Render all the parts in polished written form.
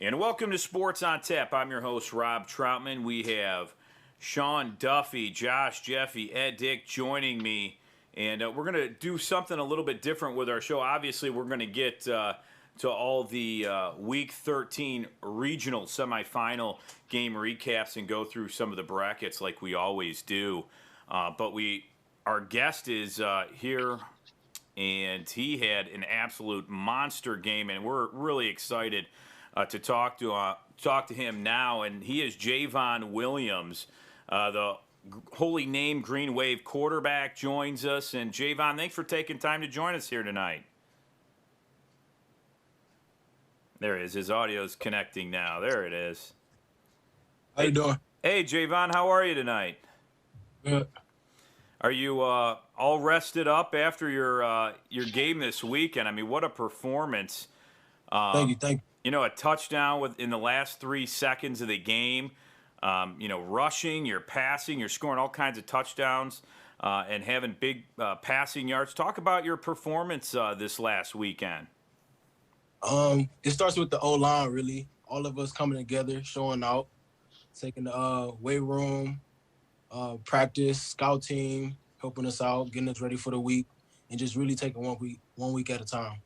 And welcome to Sports on Tap. I'm your host, Rob Troutman. We have Sean Duffy, Josh Jeffy, Ed Dick joining me. And we're going to do something a little bit different with our show. Obviously, we're going to get to all the Week 13 regional semifinal game recaps and go through some of the brackets like we always do. But our guest is here, and he had an absolute monster game, and we're really excited to talk to him now. And he is Jayvon Williams, the holy name Greenwave quarterback, joins us. And Jayvon, thanks for taking time to join us here tonight. There it is. His audio's connecting now. There it is. How you doing? Hey, Jayvon, how are you tonight? Good. Are you all rested up after your game this weekend? I mean, what a performance! Thank you. You know, a touchdown in the last 3 seconds of the game. Rushing, you're passing, you're scoring all kinds of touchdowns, and having big passing yards. Talk about your performance this last weekend. It starts with the O-line, really. All of us coming together, showing out, taking the weight room, practice, scout team, helping us out, getting us ready for the week, and just really taking one week at a time.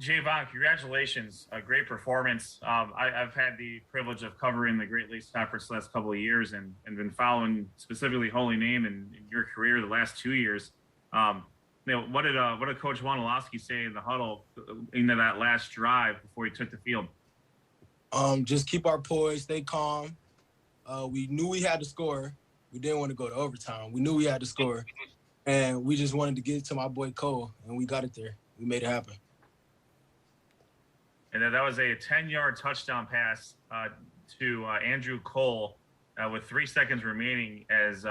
Jayvon, congratulations. A great performance. I've had the privilege of covering the Great Lakes Conference the last couple of years and been following specifically Holy Name in your career the last 2 years. What did Coach Wondolowski say in the huddle into that last drive before he took the field? Just keep our poise, stay calm. We knew we had to score. We didn't want to go to overtime. We knew we had to score, and we just wanted to get it to my boy Cole, and we got it there. We made it happen. And then that was a 10-yard touchdown pass to Andrew Cole with 3 seconds remaining. As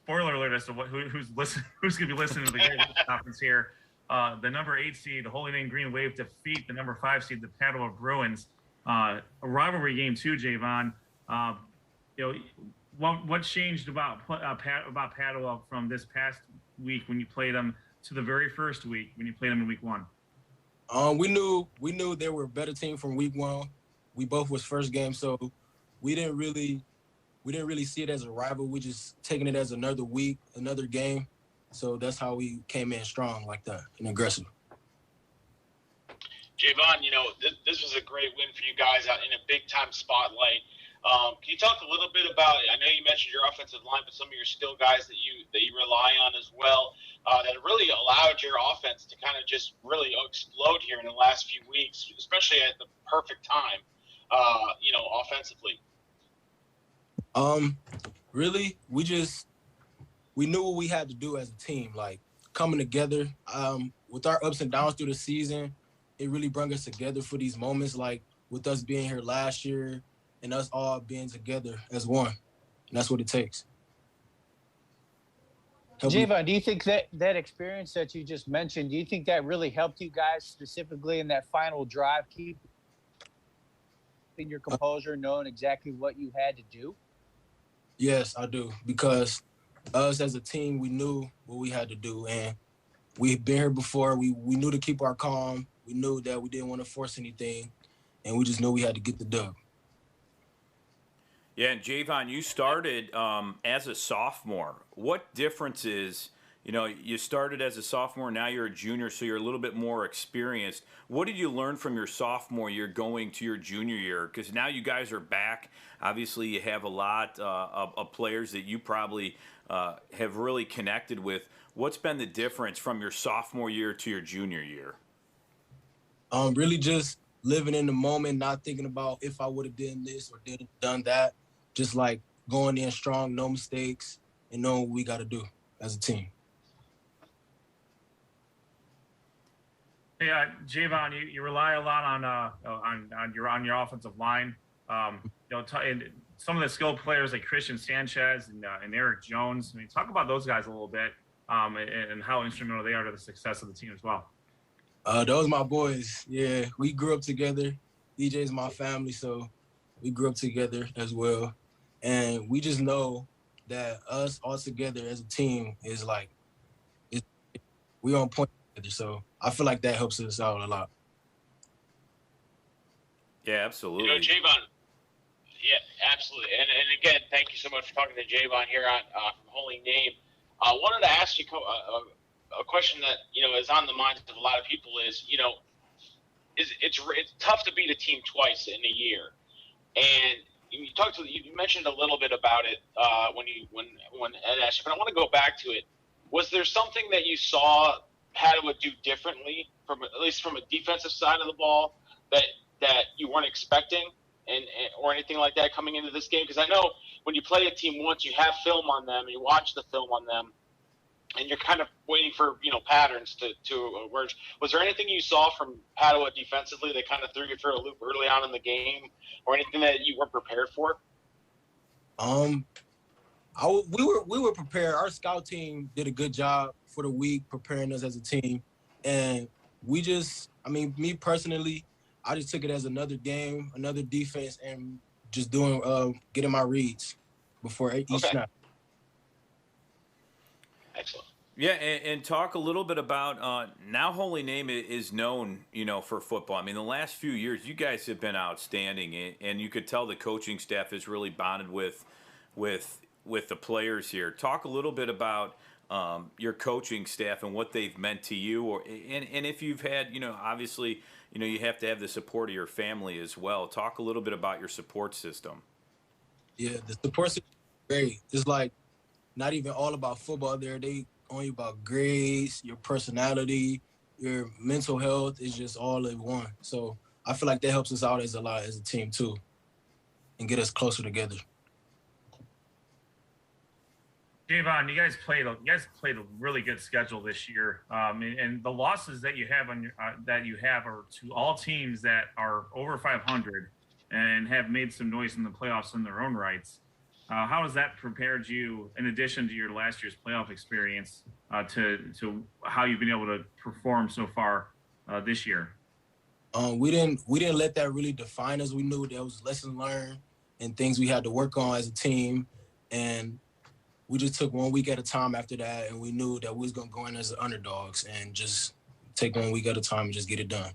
spoiler alert as to who's going to be listening to the Great Lakes Conference here. The number 8 seed, the Holy Name Greenwave, defeat the number 5 seed, the Padua Bruins. A rivalry game too, Jayvon. What changed about Padua from this past week when you played them to the very first week when you played them in week 1? We knew they were a better team from week 1. We both was first game, so we didn't really see it as a rival. We just taking it as another week, another game. So that's how we came in strong like that and aggressive. Jayvon, this was a great win for you guys out in a big-time spotlight. Can you talk a little bit about, I know you mentioned your offensive line, but some of your skill guys that you rely on as well, that really allowed your offense to kind of just really explode here in the last few weeks, especially at the perfect time, offensively? Really, we knew what we had to do as a team, like coming together. With our ups and downs through the season, it really brought us together for these moments, like with us being here last year and us all being together as one. And that's what it takes. Jayvon, do you think that experience that you just mentioned, do you think that really helped you guys specifically in that final drive, keeping your composure, knowing exactly what you had to do? Yes, I do, because us as a team, we knew what we had to do, and we've been here before. We knew to keep our calm. We knew that we didn't want to force anything, and we just knew we had to get the dub. Yeah, and Jayvon, you started as a sophomore. What differences, you started as a sophomore, now you're a junior, so you're a little bit more experienced. What did you learn from your sophomore year going to your junior year? Because now you guys are back. Obviously, you have a lot of players that you probably have really connected with. What's been the difference from your sophomore year to your junior year? Really just living in the moment, not thinking about if I would have done this or done that. Just like going in strong, no mistakes, and knowing what we got to do as a team. Hey, Jayvon, you rely a lot on your offensive line. And some of the skilled players like Christian Sanchez and Eric Jones. I mean, talk about those guys a little bit and how instrumental they are to the success of the team as well. Those my boys. Yeah, we grew up together. DJ's my family, so we grew up together as well. And we just know that us all together as a team is like, we're on point So I feel like that helps us out a lot. Yeah, absolutely. You know, Jayvon, yeah, absolutely. And again, thank you so much for talking to Jayvon here on from Holy Name. I wanted to ask you a question that, you know, is on the minds of a lot of people is, you know, it's tough to beat a team twice in a year. And you mentioned a little bit about it when Ed asked you, but I want to go back to it. Was there something that you saw Padua do differently, at least from a defensive side of the ball, that you weren't expecting, and or anything like that coming into this game? Because I know when you play a team once, you have film on them, you watch the film on them, and you're kind of waiting for, you know, patterns to emerge. Was there anything you saw from Padua defensively that kind of threw you for a loop early on in the game, or anything that you weren't prepared for? We were prepared. Our scout team did a good job for the week preparing us as a team, and we just, I mean, me personally, I just took it as another game, another defense, and just doing getting my reads before each snap. Excellent. Yeah, and talk a little bit about now Holy Name is known, you know, for football. I mean, the last few years, you guys have been outstanding, and you could tell the coaching staff is really bonded with the players here. Talk a little bit about your coaching staff and what they've meant to you, and if you've had, you know, obviously, you know, you have to have the support of your family as well. Talk a little bit about your support system. Yeah, the support system is great. It's like not even all about football there. They only about grades, your personality, your mental health is just all in one. So I feel like that helps us out as a team too, and get us closer together. Jayvon, you guys played a really good schedule this year, and the losses that you have are to all teams that are over 500 and have made some noise in the playoffs in their own rights. How has that prepared you, in addition to your last year's playoff experience, to how you've been able to perform so far this year? We didn't let that really define us. We knew there was lessons learned and things we had to work on as a team, and we just took 1 week at a time after that, and we knew that we was going to go in as underdogs and just take 1 week at a time and just get it done.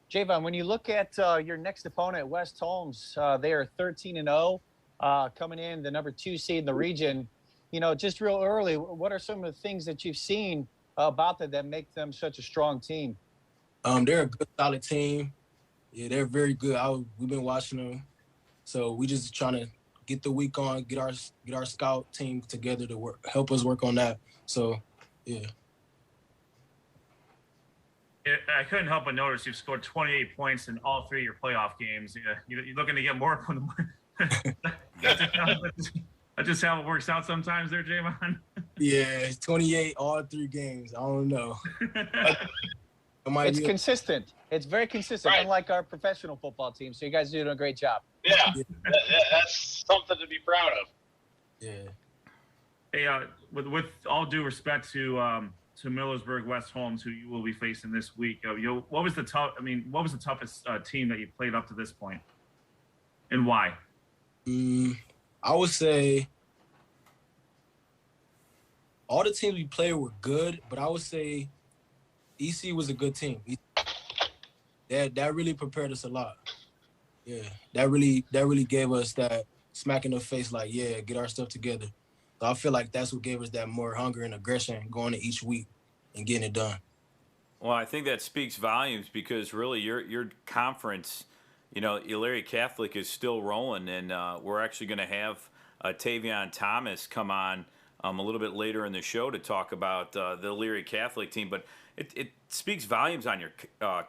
Jayvon, when you look at your next opponent, West Holmes, they are 13-0, coming in the number 2 seed in the region. You know, just real early, what are some of the things that you've seen about them that make them such a strong team? They're a good, solid team. Yeah, they're very good. We've been watching them, so we just trying to get the week on, get our scout team together to help us work on that. So, yeah. I couldn't help but notice you've scored 28 points in all 3 of your playoff games. You're looking to get more from them. That's just how it works out sometimes there, Jayvon. Yeah, it's 28 all 3 games. I don't know. It's consistent. It's very consistent, right. Unlike our professional football team. So you guys are doing a great job. Yeah, that's something to be proud of. Yeah. Hey, with all due respect to Millersburg West Holmes, who you will be facing this week, what was the toughest team that you played up to this point, and why? I would say all the teams we played were good, but I would say EC was a good team. That really prepared us a lot. Yeah, that really gave us that smack in the face, like, yeah, get our stuff together. So I feel like that's what gave us that more hunger and aggression going to each week and getting it done. Well, I think that speaks volumes because really your conference, you know, Elyria Catholic is still rolling, and we're actually going to have Tavion Thomas come on a little bit later in the show to talk about the Elyria Catholic team. But it speaks volumes on your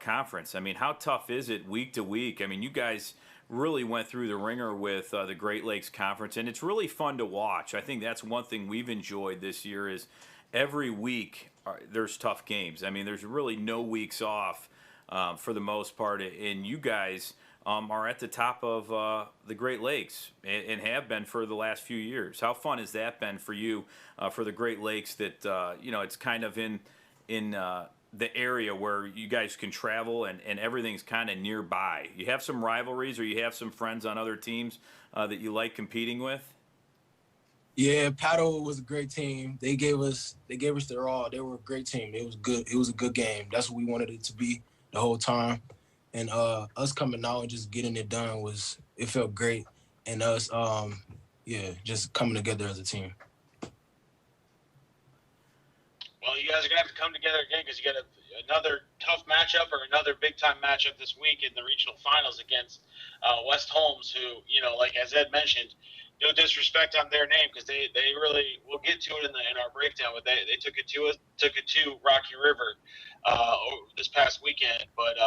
conference. I mean, how tough is it week to week? I mean, you guys really went through the ringer with the Great Lakes Conference, and it's really fun to watch. I think that's one thing we've enjoyed this year is every week there's tough games. I mean, there's really no weeks off for the most part, and you guys are at the top of the Great Lakes and have been for the last few years. How fun has that been for you for the Great Lakes that, you know, it's kind of in the area where you guys can travel and everything's kind of nearby? You have some rivalries or you have some friends on other teams that you like competing with? Yeah, Paddle was a great team. They gave us their all. They were a great team. It was good. It was a good game. That's what we wanted it to be the whole time. And us coming out and just getting it done it felt great. And us just coming together as a team. Well, you guys are going to have to come together again because you got another tough matchup or another big-time matchup this week in the regional finals against West Holmes, who, like as Ed mentioned, no disrespect on their name because they really – we'll get to it in our breakdown, but they took it to Rocky River this past weekend. But,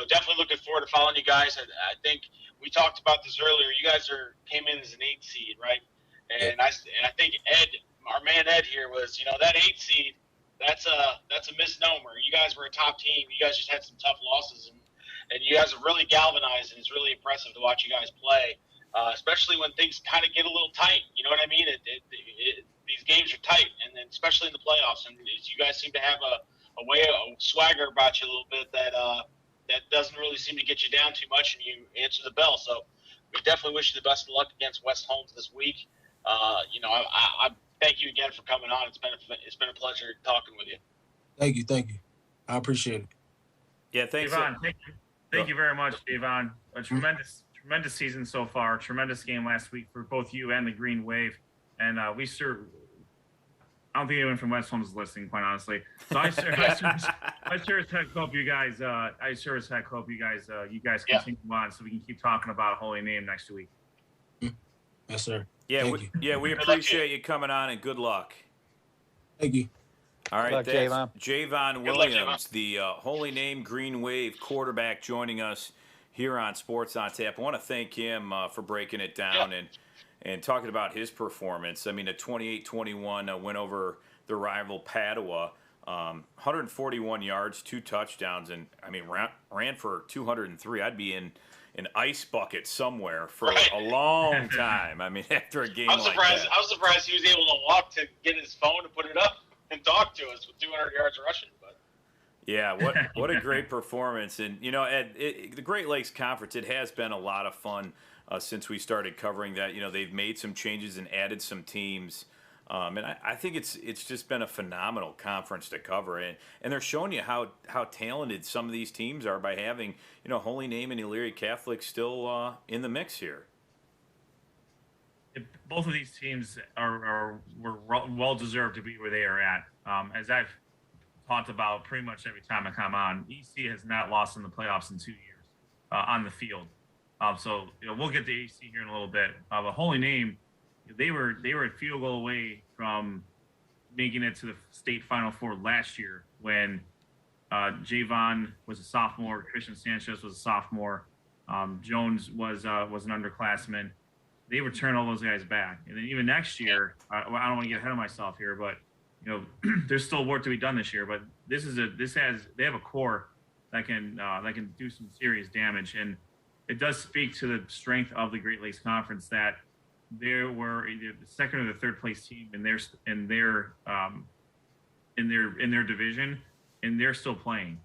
definitely looking forward to following you guys. I think we talked about this earlier. You guys came in as an 8 seed, right? And I think Ed, our man Ed here was, that 8 seed, that's a misnomer. You guys were a top team. You guys just had some tough losses, and you guys have really galvanized, and it's really impressive to watch you guys play, especially when things kind of get a little tight. You know what I mean? These games are tight, and then especially in the playoffs. And you guys seem to have a swagger about you a little bit that doesn't really seem to get you down too much, and you answer the bell. So we definitely wish you the best of luck against West Holmes this week. I thank you again for coming on. It's been a pleasure talking with you. Thank you. I appreciate it. Yeah, thanks. Jayvon, thank you very much, Jayvon. A tremendous season so far. Tremendous game last week for both you and the Greenwave. And I don't think anyone from West Holmes is listening, quite honestly. So I sure as heck hope you guys. You guys continue on so we can keep talking about Holy Name next week. Yes, sir. Yeah, we appreciate you coming on, and good luck. Thank you. All right, luck, that's Jayvon. Jayvon Williams, the Holy Name Greenwave quarterback, joining us here on Sports on Tap. I want to thank him for breaking it down and talking about his performance. I mean, a 28-21 win over the rival Padua, 141 yards, 2 touchdowns, and I mean ran for 203. I'd be in an ice bucket somewhere for a long time. I mean, after a game like that. I was surprised he was able to walk to get his phone and put it up and talk to us with 200 yards rushing. But yeah, what a great performance. And, the Great Lakes Conference, it has been a lot of fun since we started covering that. They've made some changes and added some teams. And I think it's just been a phenomenal conference to cover, and they're showing you how talented some of these teams are by having Holy Name and Elyria Catholic still in the mix here. Both of these teams were well deserved to be where they are at. As I've talked about pretty much every time I come on, EC has not lost in the playoffs in 2 years on the field. So we'll get to EC here in a little bit. But Holy Name, they were a field goal away from making it to the state Final Four last year when Jayvon was a sophomore, Christian Sanchez was a sophomore, Jones was an underclassman. They return all those guys back, and then even next year, I don't want to get ahead of myself here, but there's still work to be done this year. But they have a core that can do some serious damage, and it does speak to the strength of the Great Lakes Conference that there were either the second or the third place team in their division, and they're still playing.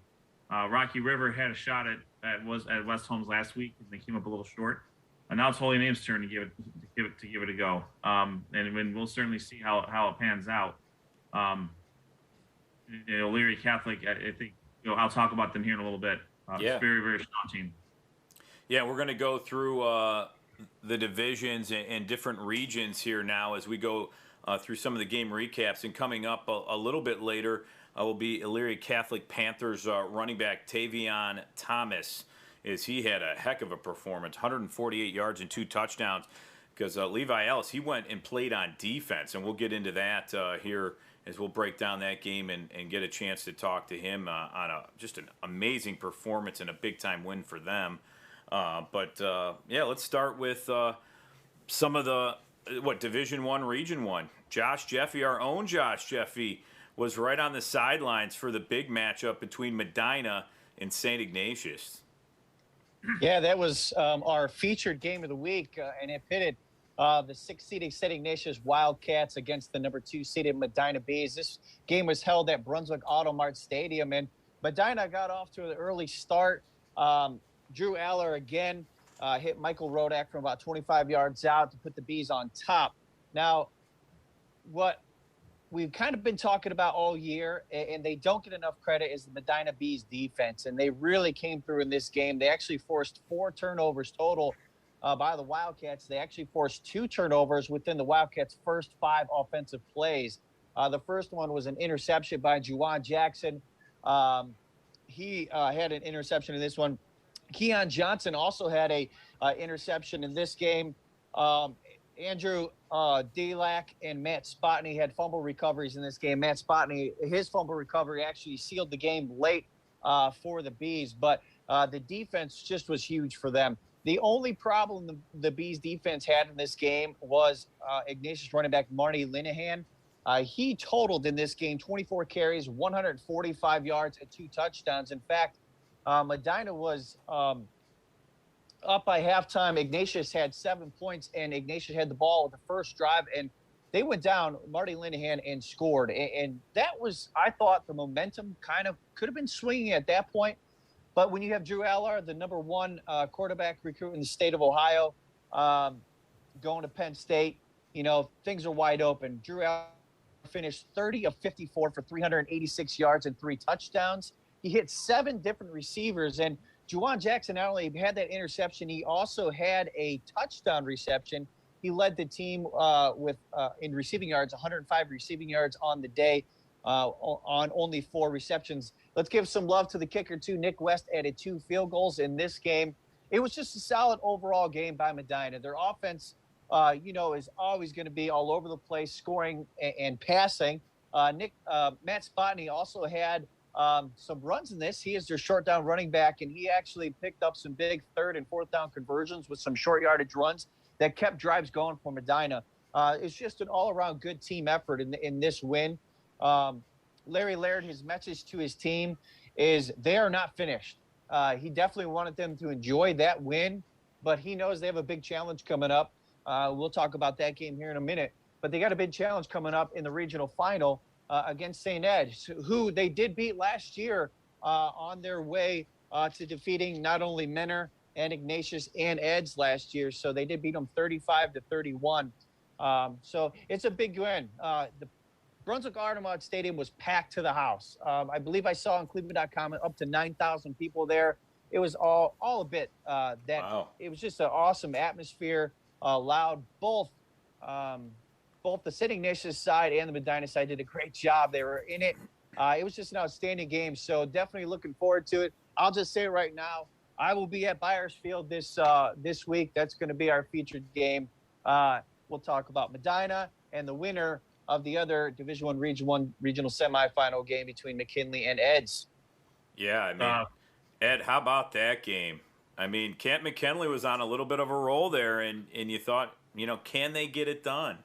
Rocky River had a shot at West Holmes last week, and they came up a little short. And now it's Holy Name's turn to give it a go. And we'll certainly see how it pans out. Elyria Catholic, I think I'll talk about them here in a little bit. It's a very, very strong team. Yeah, we're going to go through the divisions and different regions here now as we go through some of the game recaps. And coming up a little bit later will be Elyria Catholic Panthers running back Tavion Thomas, as he had a heck of a performance, 148 yards and 2 touchdowns, because Levi Ellis, he went and played on defense, and we'll get into that here as we'll break down that game and get a chance to talk to him on just an amazing performance and a big-time win for them. Let's start with some of the Division I, Region I. Josh Jeffy, our own Josh Jeffy, was right on the sidelines for the big matchup between Medina and St. Ignatius. Yeah, that was our featured game of the week, and it pitted the 6th-seeded St. Ignatius Wildcats against the number 2-seeded Medina Bees. This game was held at Brunswick Automart Stadium, and Medina got off to an early start. Drew Aller again hit Michael Rodak from about 25 yards out to put the Bees on top. Now, what we've kind of been talking about all year, and they don't get enough credit, is the Medina Bees defense. And they really came through in this game. They actually forced 4 turnovers total by the Wildcats. They actually forced 2 turnovers within the Wildcats' first 5 offensive plays. The first one was an interception by Juwan Jackson. He had an interception in this one. Keon Johnson also had a interception in this game. Andrew Delac and Matt Spotney had fumble recoveries in this game. Matt Spotney, his fumble recovery actually sealed the game late for the Bees, but the defense just was huge for them. The only problem the Bees defense had in this game was Ignatius running back Marty Linehan. He totaled in this game 24 carries, 145 yards, and 2 touchdowns. In fact, Medina was up by halftime. Ignatius had 7 points, and Ignatius had the ball with the first drive, and they went down, Marty Linehan, and scored. And that was, I thought, the momentum kind of could have been swinging at that point. But when you have Drew Allard, the number 1 quarterback recruit in the state of Ohio, going to Penn State, things are wide open. Drew Allard finished 30 of 54 for 386 yards and 3 touchdowns. He hit 7 different receivers, and Juwan Jackson not only had that interception, he also had a touchdown reception. He led the team with in receiving yards, 105 receiving yards on the day, on only 4 receptions. Let's give some love to the kicker too. Nick West added 2 field goals in this game. It was just a solid overall game by Medina. Their offense, is always going to be all over the place, scoring and passing. Matt Spotney also had some runs in this. He is their short down running back, and he actually picked up some big 3rd and 4th down conversions with some short yardage runs that kept drives going for Medina. It's just an all-around good team effort in this win. Larry Laird, his message to his team is they are not finished. He definitely wanted them to enjoy that win, but he knows they have a big challenge coming up. We'll talk about that game here in a minute, but they got a big challenge coming up in the regional final against St. Ed's, who they did beat last year on their way to defeating not only Menor and Ignatius and Eds last year. So they did beat them 35-31. So it's a big win. The Brunswick Artemonde Stadium was packed to the house. I believe I saw on Cleveland.com up to 9,000 people there. It was all a bit wow. It was just an awesome atmosphere, loud. Both the St. Ignatius side and the Medina side did a great job. They were in it. It was just an outstanding game. So definitely looking forward to it. I'll just say right now, I will be at Byers Field this week. That's going to be our featured game. We'll talk about Medina and the winner of the other Division I regional semifinal game between McKinley and Eds. Yeah, I mean, Ed, how about that game? I mean, Kent McKinley was on a little bit of a roll there, and you thought, can they get it done?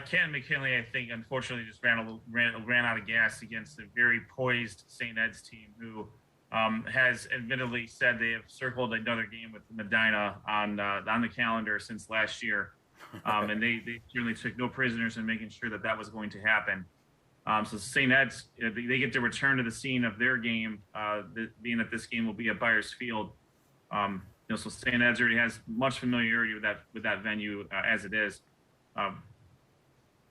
Kent McKinley, I think, unfortunately just ran out of gas against a very poised St. Ed's team who has admittedly said they have circled another game with Medina on the calendar since last year. And they certainly took no prisoners in making sure that was going to happen. So St. Ed's, they get to return to the scene of their game, being that this game will be at Byers Field. So St. Ed's already has much familiarity with that venue as it is.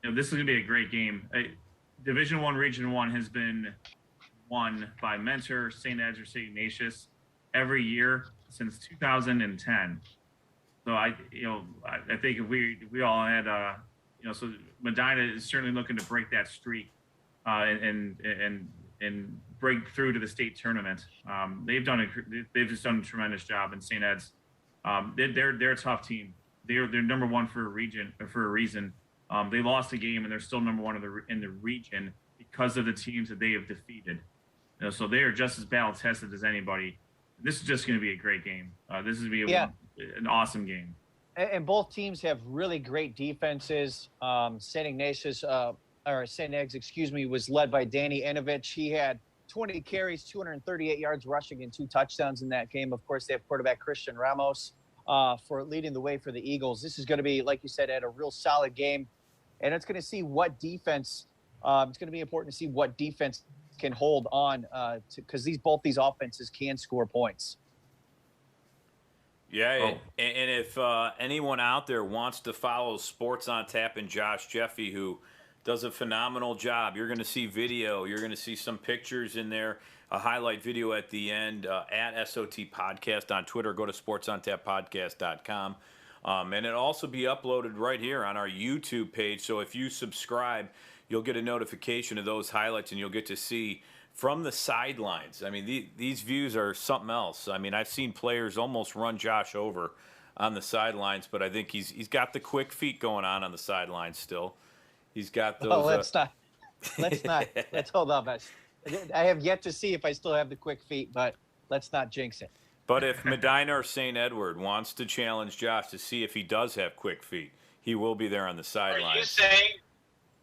This is going to be a great game. Division I, Region I has been won by Mentor, St. Ed's, or St. Ignatius every year since 2010. So I think if we all had, so Medina is certainly looking to break that streak and break through to the state tournament. They've just done a tremendous job in St. Ed's. They're a tough team. They're number 1 for a reason. They lost a game and they're still number 1 in the region because of the teams that they have defeated. So they are just as battle tested as anybody. This is just going to be a great game. This is going to be an awesome game. And both teams have really great defenses. St. Ignatius, or St. Eggs, was led by Danny Enovich. He had 20 carries, 238 yards rushing, and 2 touchdowns in that game. Of course, they have quarterback Christian Ramos for leading the way for the Eagles. This is going to be, like you said, Ed, a real solid game. And it's going to see what defense it's going to be important to see what defense can hold on because both these offenses can score points. Yeah, and if anyone out there wants to follow Sports on Tap and Josh Jeffy, who does a phenomenal job, you're going to see video, you're going to see some pictures in there, a highlight video at the end at SOT Podcast on Twitter. Go to sportsontappodcast.com. And it'll also be uploaded right here on our YouTube page. So if you subscribe, you'll get a notification of those highlights, and you'll get to see from the sidelines. I mean, these views are something else. I mean, I've seen players almost run Josh over on the sidelines, but I think he's got the quick feet going on the sidelines still. He's got those. Oh, let's not. Let's hold on. I have yet to see if I still have the quick feet, but let's not jinx it. But if Medina or St. Edward wants to challenge Josh to see if he does have quick feet, he will be there on the sidelines.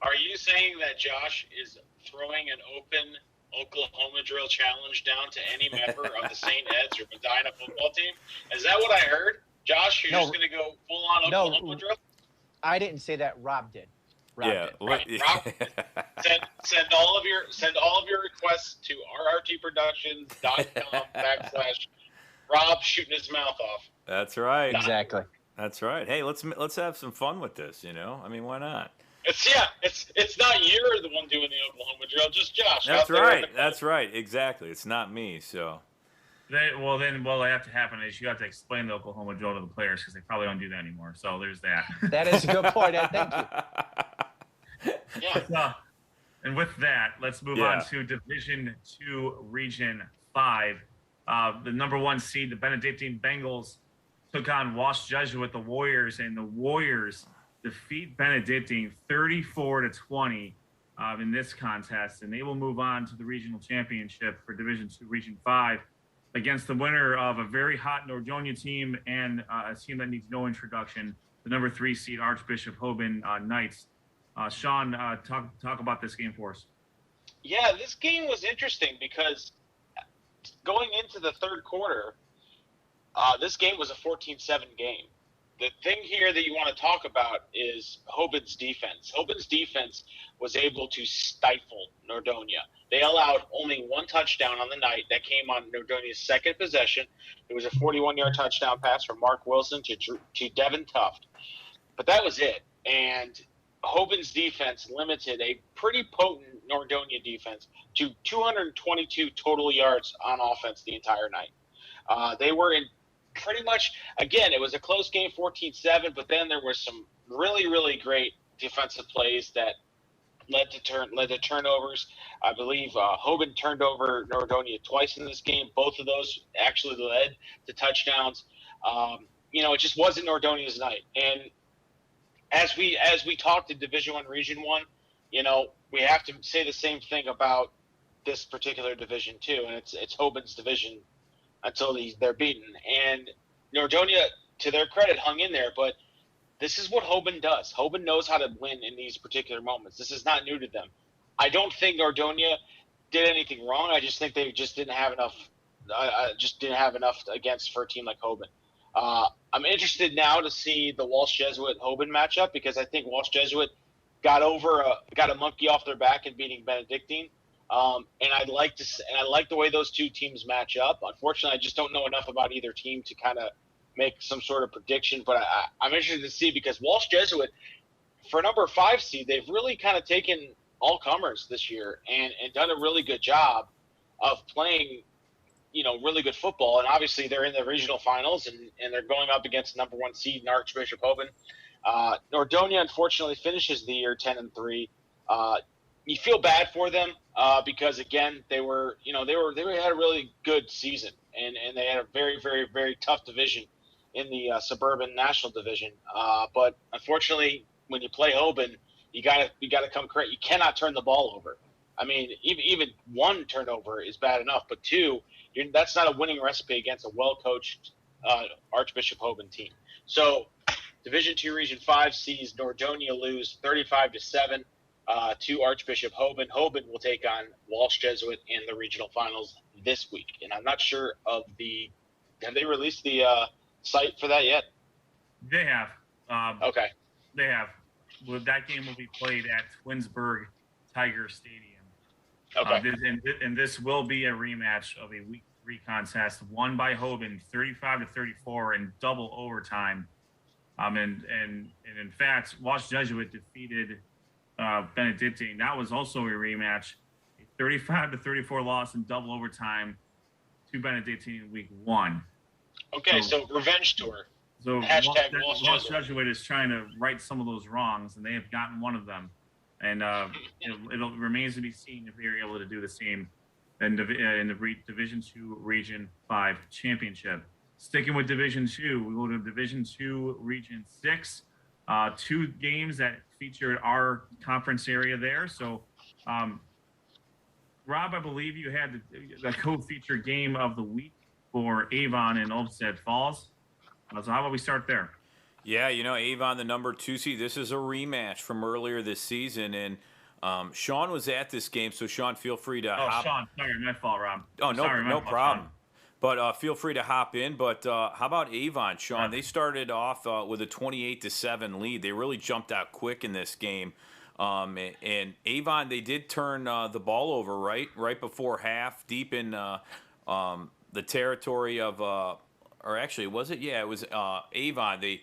Are you saying that Josh is throwing an open Oklahoma drill challenge down to any member of the St. Ed's or Medina football team? Is that what I heard? Josh, you're just going to go full on Oklahoma drill? I didn't say that. Rob did. Right. Rob, send all of your requests to rrtproductions.com/Rob shooting his mouth off. That's right. Exactly. That's right. Hey, let's have some fun with this. I mean, why not? It's not you're the one doing the Oklahoma drill, just Josh. That's right. That's right. Exactly. It's not me. So. What have to happen is you have to explain the Oklahoma drill to the players because they probably don't do that anymore. So there's that. That is a good point. Thank you. Yeah. And with that, let's move on to Division II, Region 5. The number 1 seed, the Benedictine Bengals, took on Walsh Jesuit, the Warriors, and the Warriors defeat Benedictine 34-20 in this contest, and they will move on to the regional championship for Division II, Region 5, against the winner of a very hot Nordonia team and a team that needs no introduction, the number 3 seed Archbishop Hoban Knights. Sean, talk about this game for us. Yeah, this game was interesting because going into the third quarter, this game was a 14-7 game. The thing here that you want to talk about is Hoban's defense. Hoban's defense was able to stifle Nordonia. They allowed only 1 touchdown on the night. That came on Nordonia's second possession. It was a 41-yard touchdown pass from Mark Wilson to Devin Tuft. But that was it. And Hoban's defense limited a pretty potent Nordonia defense to 222 total yards on offense the entire night. They were in pretty much, again, it was a close game, 14-7, but then there were some really, really great defensive plays that led to turnovers. I believe Hoban turned over Nordonia twice in this game. Both of those actually led to touchdowns. It just wasn't Nordonia's night. And as we talked in Division I, Region 1, we have to say the same thing about this particular division too, and it's Hoban's division until they're beaten. And Nordonia, to their credit, hung in there, but this is what Hoban does. Hoban knows how to win in these particular moments. This is not new to them. I don't think Nordonia did anything wrong. I just think they just didn't have enough. Against for a team like Hoban. I'm interested now to see the Walsh Jesuit Hoban matchup because I think Walsh Jesuit got a monkey off their back in beating Benedictine. And I like the way those two teams match up. Unfortunately, I just don't know enough about either team to kind of make some sort of prediction. But I'm interested to see because Walsh Jesuit, for number 5 seed, they've really kind of taken all comers this year and done a really good job of playing, really good football. And obviously they're in the regional finals and they're going up against number 1 seed in Archbishop Hoban. Nordonia unfortunately finishes the year 10-3. You feel bad for them because again they had a really good season and they had a very, very, very tough division in the suburban national division. But unfortunately, when you play Hoban, you gotta come correct. You cannot turn the ball over. I mean, even 1 turnover is bad enough, but 2, that's not a winning recipe against a well-coached Archbishop Hoban team. So, Division II Region 5 sees Nordonia lose 35-7 to Archbishop Hoban. Hoban will take on Walsh Jesuit in the regional finals this week, and I'm not sure have they released the site for that yet? They have. Okay. They have. Well, that game will be played at Twinsburg Tiger Stadium. Okay. And this will be a rematch of a Week 3 contests, won by Hoban 35-34 in double overtime. And in fact, Wash Jesuit defeated Benedictine. That was also a rematch, a 35-34 loss in double overtime to Benedictine in week 1. Okay, so revenge tour. So Hashtag Wash Jesuit is trying to right some of those wrongs, and they have gotten one of them. And it remains to be seen if they're able to do the same in the Division II Region 5 Championship. Sticking with Division II, we go to Division II Region 6. 2 games that featured our conference area there. So, Rob, I believe you had the co-feature game of the week for Avon and Olmsted Falls. So how about we start there? Yeah, Avon, the number 2 seed. This is a rematch from earlier this season, and Sean was at this game. So Sean, feel free to. Sean, sorry, my fault, Rob. Oh, no, sorry, no fault, problem. Sean. But feel free to hop in. But how about Avon, Sean? Yeah. They started off with a 28-7 lead. They really jumped out quick in this game. And Avon, they did turn the ball over right before half, deep in the territory of. Or actually, was it? Yeah, it was Avon. They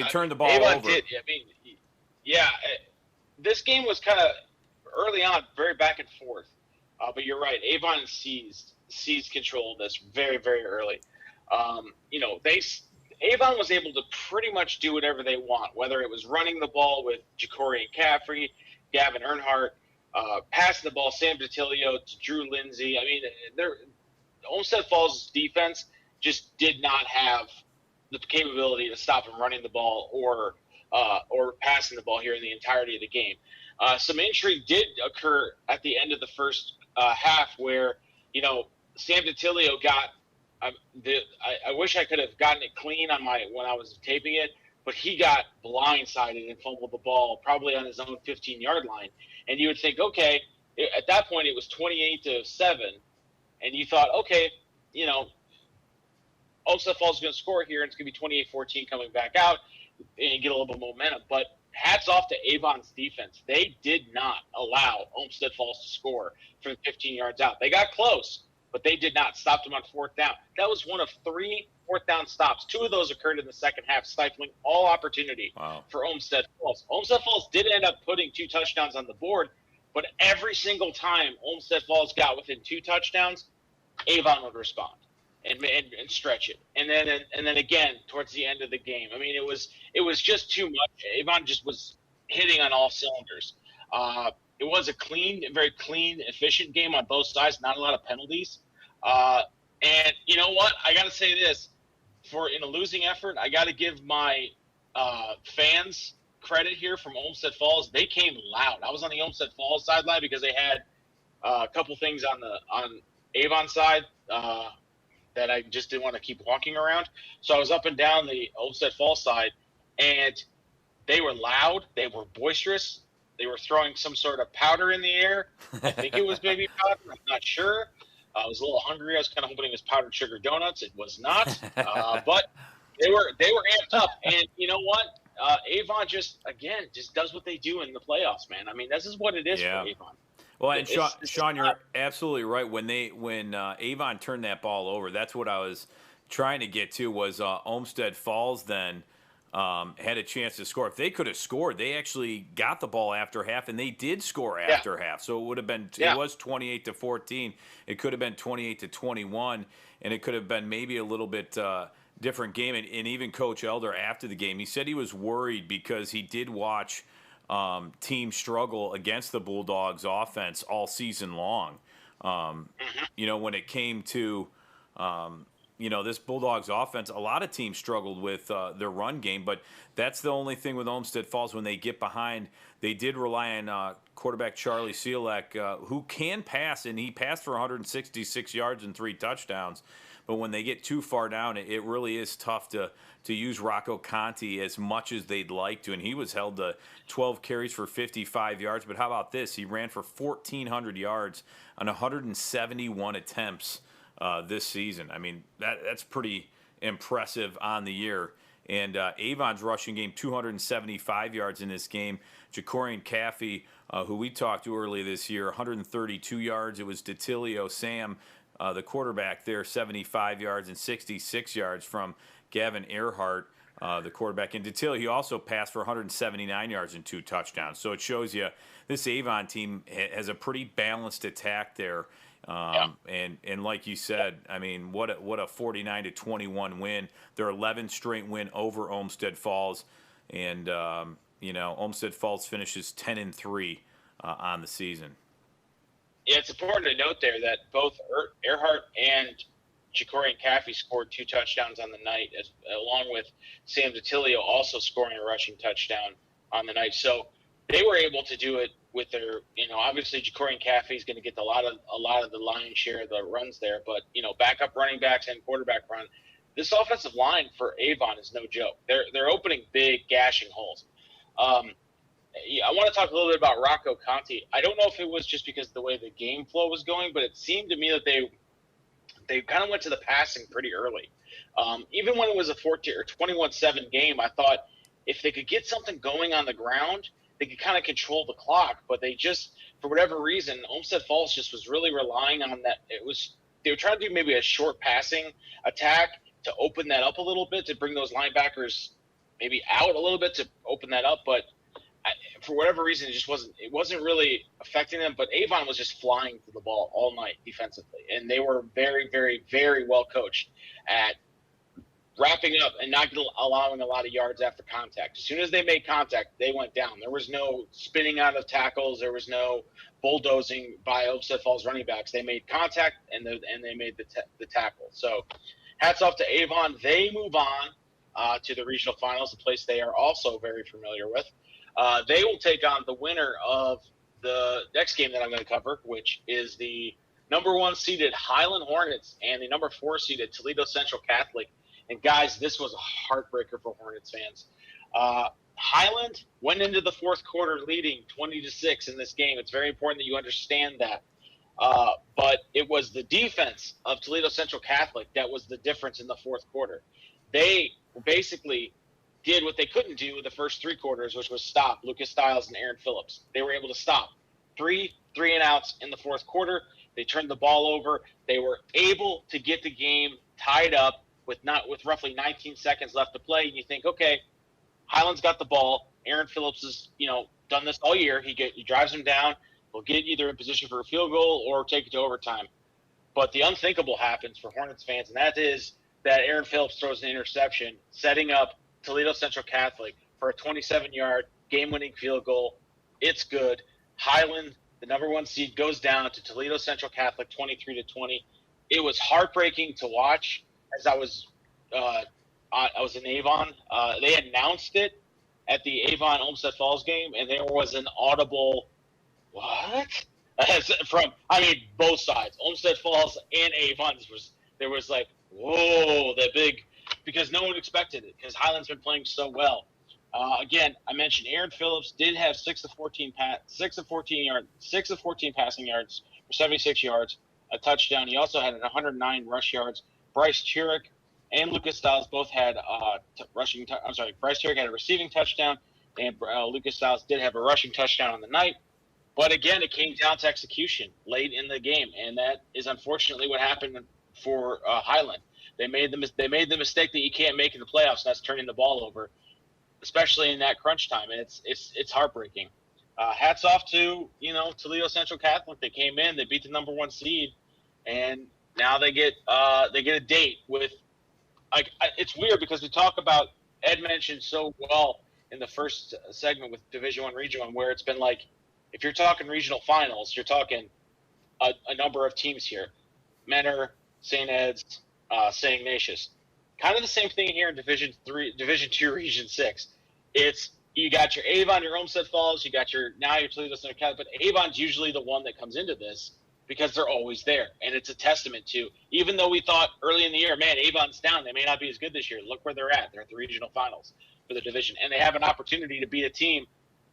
turned the ball Avon over. Did. I mean, yeah, this game was kind of early on, very back and forth. But you're right. Avon seized control of this very, very early. Avon was able to pretty much do whatever they want, whether it was running the ball with Jacorian Caffrey, Gavin Earnhardt, passing the ball, Sam Detilio to Drew Lindsay. I mean, Olmsted Falls' defense just did not have the capability to stop him running the ball or passing the ball here in the entirety of the game. Some intrigue did occur at the end of the first half where, Sam Detilio got I wish I could have gotten it clean when I was taping it, but he got blindsided and fumbled the ball probably on his own 15-yard line. And you would think, okay, at that point it was 28-7, and you thought, okay, Olmsted Falls is going to score here, and it's going to be 28-14 coming back out and get a little bit of momentum. But hats off to Avon's defense. They did not allow Olmsted Falls to score from 15 yards out. They got close, but they did not stop them on 4th down. That was one of 3 4th down stops. 2 of those occurred in the second half, stifling all opportunity for Olmsted Falls. Olmsted Falls did end up putting 2 touchdowns on the board, but every single time Olmsted Falls got within 2 touchdowns, Avon would respond and stretch it. And then again towards the end of the game. I mean, it was just too much. Avon just was hitting on all cylinders. It was a very clean, efficient game on both sides. Not a lot of penalties. And you know what? I got to say this: in a losing effort, I got to give my fans credit here from Olmsted Falls. They came loud. I was on the Olmsted Falls sideline because they had a couple things on Avon side that I just didn't want to keep walking around. So I was up and down the Olmsted Falls side, and they were loud. They were boisterous. They were throwing some sort of powder in the air. I think it was baby powder. I'm not sure. I was a little hungry. I was kind of hoping it was powdered sugar donuts. It was not. But they were amped up. And you know what? Avon just does what they do in the playoffs, man. I mean, this is what it is for Avon. Well, and Sean, you're absolutely right. When Avon turned that ball over, that's what I was trying to get to. Was Olmsted Falls then had a chance to score? If they could have scored, they actually got the ball after half, and they did score after half. So it would have been. It was 28-14. It could have been 28-21, and it could have been maybe a little bit different game. And even Coach Elder after the game, he said he was worried because he did watch team struggle against the Bulldogs offense all season long. When it came to, this Bulldogs offense, a lot of teams struggled with their run game, but that's the only thing with Olmsted Falls. When they get behind, they did rely on quarterback Charlie Seelek, who can pass, and he passed for 166 yards and 3 touchdowns. But when they get too far down, it really is tough to use Rocco Conti as much as they'd like to. And he was held to 12 carries for 55 yards. But how about this? He ran for 1,400 yards on 171 attempts this season. I mean, that's pretty impressive on the year. And Avon's rushing game, 275 yards in this game. Jacorian Caffey, who we talked to earlier this year, 132 yards. It was Detilio, Sam, the quarterback there, 75 yards and 66 yards from Gavin Earhart, the quarterback. And Detillier, he also passed for 179 yards and 2 touchdowns. So it shows you this Avon team has a pretty balanced attack there. And like you said, I mean, what a 49-21 win. Their 11th straight win over Olmsted Falls. And, Olmsted Falls finishes 10-3 on the season. Yeah, it's important to note there that both Earhart and Jacorian Caffey scored 2 touchdowns on the night, along with Sam Detillier also scoring a rushing touchdown on the night. So they were able to do it with their, obviously Jacorian Caffey is going to get a lot of the lion's share of the runs there, but backup running backs and quarterback run. This offensive line for Avon is no joke. They're opening big gashing holes. I want to talk a little bit about Rocco Conti. I don't know if it was just because of the way the game flow was going, but it seemed to me that they kind of went to the passing pretty early. Even when it was a 14 or 21-7 game, I thought if they could get something going on the ground, they could kind of control the clock. But they just, for whatever reason, Olmsted Falls just was really relying on that. They were trying to do maybe a short passing attack to open that up a little bit, to bring those linebackers maybe out a little bit to open that up, but for whatever reason, it wasn't really affecting them. But Avon was just flying to the ball all night defensively, and they were very, very, very well coached at wrapping up and not allowing a lot of yards after contact. As soon as they made contact, they went down. There was no spinning out of tackles. There was no bulldozing by Olmsted Falls running backs. They made contact and they made the tackle. So hats off to Avon. They move on to the regional finals, a place they are also very familiar with. They will take on the winner of the next game that I'm going to cover, which is the number 1 seeded Highland Hornets and the number 4 seeded Toledo Central Catholic. And guys, this was a heartbreaker for Hornets fans. Highland went into the 4th quarter leading 20-6 in this game. It's very important that you understand that. But it was the defense of Toledo Central Catholic that was the difference in the 4th quarter. They basically did what they couldn't do in the first 3 quarters, which was stop Lucas Stiles and Aaron Phillips. They were able to stop 3 and outs in the 4th quarter. They turned the ball over. They were able to get the game tied up with roughly 19 seconds left to play. And you think, okay, Highland's got the ball. Aaron Phillips has, done this all year. He drives him down. He'll get either in position for a field goal or take it to overtime. But the unthinkable happens for Hornets fans, and that is that Aaron Phillips throws an interception, setting up Toledo Central Catholic for a 27-yard game-winning field goal. It's good. Highland, the number 1 seed, goes down to Toledo Central Catholic 23-20. It was heartbreaking to watch as I was in Avon. They announced it at the Avon Olmsted Falls game, and there was an audible what? Both sides, Olmsted Falls and Avon. There was like, whoa, that big. Because no one expected it, because Highland's been playing so well. Again, I mentioned Aaron Phillips did have 6 of 14 passing yards for 76 yards, a touchdown. He also had 109 rush yards. Bryce Chirick and Lucas Stiles both had Bryce Chirick had a receiving touchdown, and Lucas Stiles did have a rushing touchdown on the night. But again, it came down to execution late in the game, and that is unfortunately what happened for Highland. They made the mistake that you can't make in the playoffs, and that's turning the ball over, especially in that crunch time, and it's heartbreaking. Hats off to Toledo Central Catholic. They came in, they beat the number 1 seed, and now they get a date with. It's weird because we talk about, Ed mentioned so well in the first segment with Division I Region 1, where it's been like, if you're talking regional finals, you're talking a number of teams here: Menor, St. Ed's, St. Ignatius. Kind of the same thing here in Division II, Region 6. It's you got your Avon, your Olmsted Falls, you got your Toledo Central Catholic, but Avon's usually the one that comes into this because they're always there, and it's a testament to. Even though we thought early in the year, man, Avon's down, they may not be as good this year. Look where they're at. They're at the regional finals for the division, and they have an opportunity to beat a team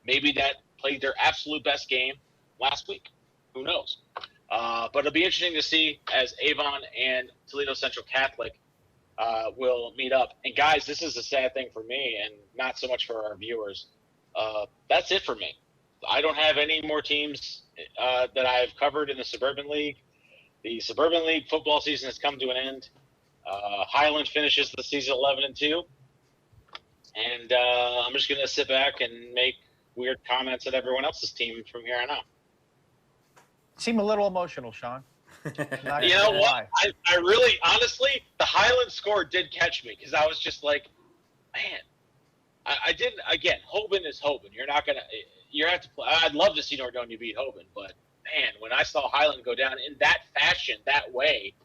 maybe that played their absolute best game last week. Who knows? But it'll be interesting to see as Avon and Toledo Central Catholic will meet up. And guys, this is a sad thing for me and not so much for our viewers. That's it for me. I don't have any more teams that I've covered in the Suburban League. the Suburban League football season has come to an end. Highland finishes the season 11-2, and I'm just going to sit back and make weird comments at everyone else's team from here on out. Seem a little emotional, Sean. Not You know what? I really, honestly, the Highland score did catch me because I was just like, man, I didn't. Again, Hoban is Hoban. You're not gonna. You have to play. I'd love to see Nordonia beat Hoban, but man, when I saw Highland go down in that fashion, that way,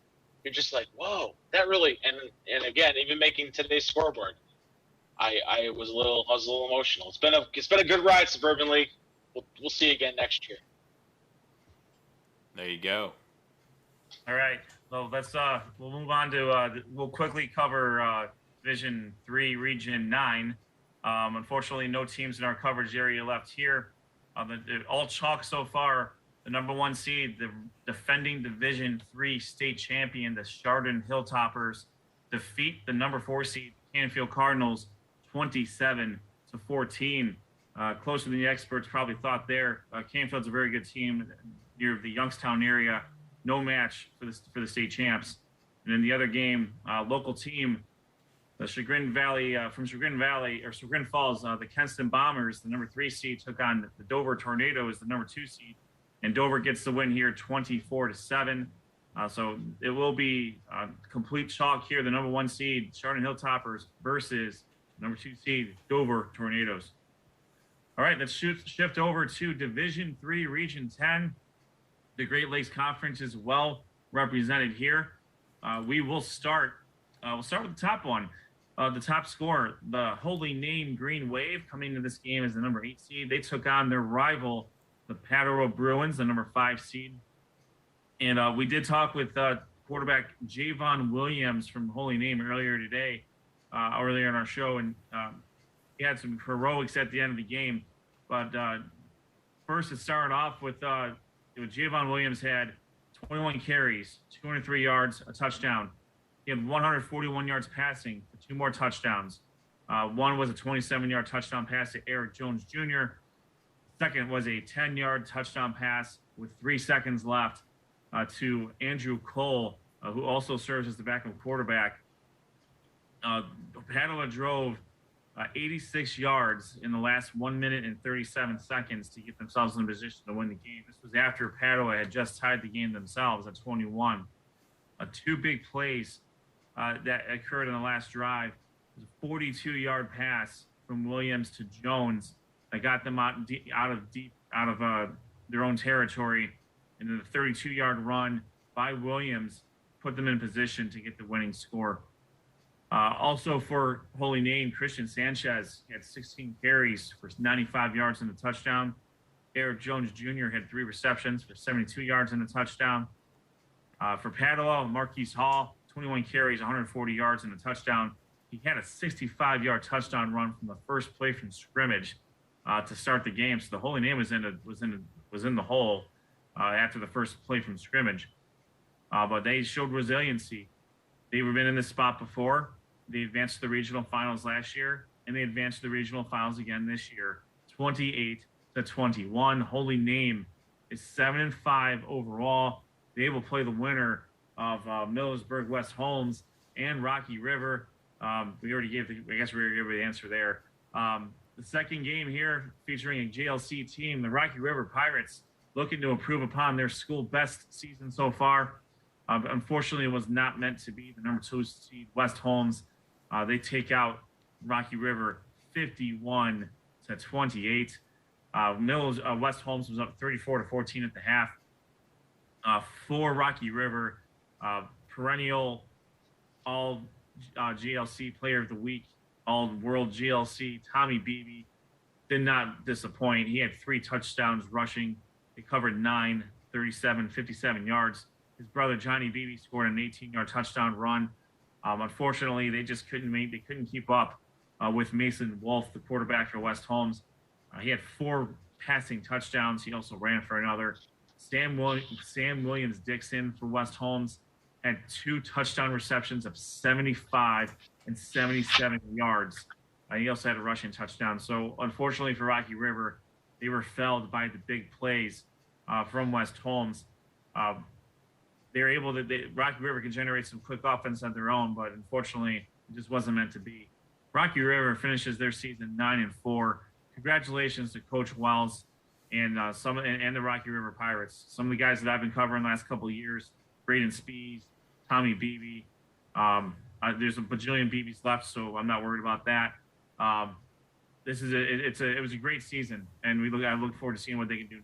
you're just like, whoa, that really. And again, even making today's scoreboard, I was a little emotional. It's been a good ride, Suburban League. We'll see you again next year. There you go. All right. Well, we'll move on to we'll quickly cover Division 3, Region 9. Unfortunately, no teams in our coverage area left here. All chalk so far. The number 1 seed, the defending Division 3 state champion, the Chardon Hilltoppers, defeat the number 4 seed, Canfield Cardinals, 27-14. Closer than the experts probably thought there. Canfield's a very good team near the Youngstown area. No match for the state champs. And in the other game, local team, the Chagrin Falls, the Kenston Bombers, the number 3 seed, took on the Dover Tornadoes, the number 2 seed, and Dover gets the win here, 24-7. So it will be complete chalk here. The number 1 seed, Chardon Hilltoppers, versus number 2 seed, Dover Tornadoes. All right, let's shift over to Division 3, Region 10. The Great Lakes Conference is well represented here. We'll start with the top one. The top scorer, the Holy Name Greenwave, coming into this game as the number 8 seed. They took on their rival, the Pattero Bruins, the number 5 seed. And we did talk with quarterback Jayvon Williams from Holy Name earlier in our show, and he had some heroics at the end of the game. But first, it started off with Jayvon Williams had 21 carries, 203 yards, a touchdown. He had 141 yards passing for 2 more touchdowns. One was a 27-yard touchdown pass to Eric Jones Jr. Second was a 10-yard touchdown pass with 3 seconds left to Andrew Cole, who also serves as the backup quarterback. Padua drove 86 yards in the last 1 minute and 37 seconds to get themselves in a position to win the game. This was after Padua had just tied the game themselves at 21. 2 big plays that occurred in the last drive. It was a 42-yard pass from Williams to Jones that got them out of their own territory, and then the 32-yard run by Williams put them in position to get the winning score. Also for Holy Name, Christian Sanchez had 16 carries for 95 yards and a touchdown. Eric Jones Jr. had 3 receptions for 72 yards and a touchdown. For Padua, Marquise Hall, 21 carries, 140 yards and a touchdown. He had a 65-yard touchdown run from the first play from scrimmage to start the game. So the Holy Name was in the hole after the first play from scrimmage. But they showed resiliency. They've been in this spot before. They advanced to the regional finals last year, and they advanced to the regional finals again this year, 28-21. Holy Name is 7-5 overall. They will play the winner of Millersburg West Holmes and Rocky River. We already gave the answer there. The second game here, featuring a JLC team, the Rocky River Pirates, looking to improve upon their school best season so far. Unfortunately, it was not meant to be. The number 2 seed, West Holmes, they take out Rocky River 51-28. West Holmes was up 34-14 at the half. For Rocky River, perennial all GLC Player of the Week, all World GLC, Tommy Beebe, did not disappoint. He had 3 touchdowns rushing. They covered 9, 37, 57 yards. His brother Johnny Beebe scored an 18-yard touchdown run. Unfortunately, they just couldn't keep up with Mason Wolf, the quarterback for West Holmes. He had 4 passing touchdowns. He also ran for another. Sam Williams Dixon for West Holmes had 2 touchdown receptions of 75 and 77 yards. He also had a rushing touchdown. So unfortunately for Rocky River, they were felled by the big plays from West Holmes. they're able to. Rocky River can generate some quick offense on their own, but unfortunately, it just wasn't meant to be. Rocky River finishes their season 9-4. Congratulations to Coach Wells and the Rocky River Pirates. Some of the guys that I've been covering the last couple of years: Braden Spees, Tommy Beebe. There's a bajillion Beebes left, so I'm not worried about that. It was a great season, and I look forward to seeing what they can do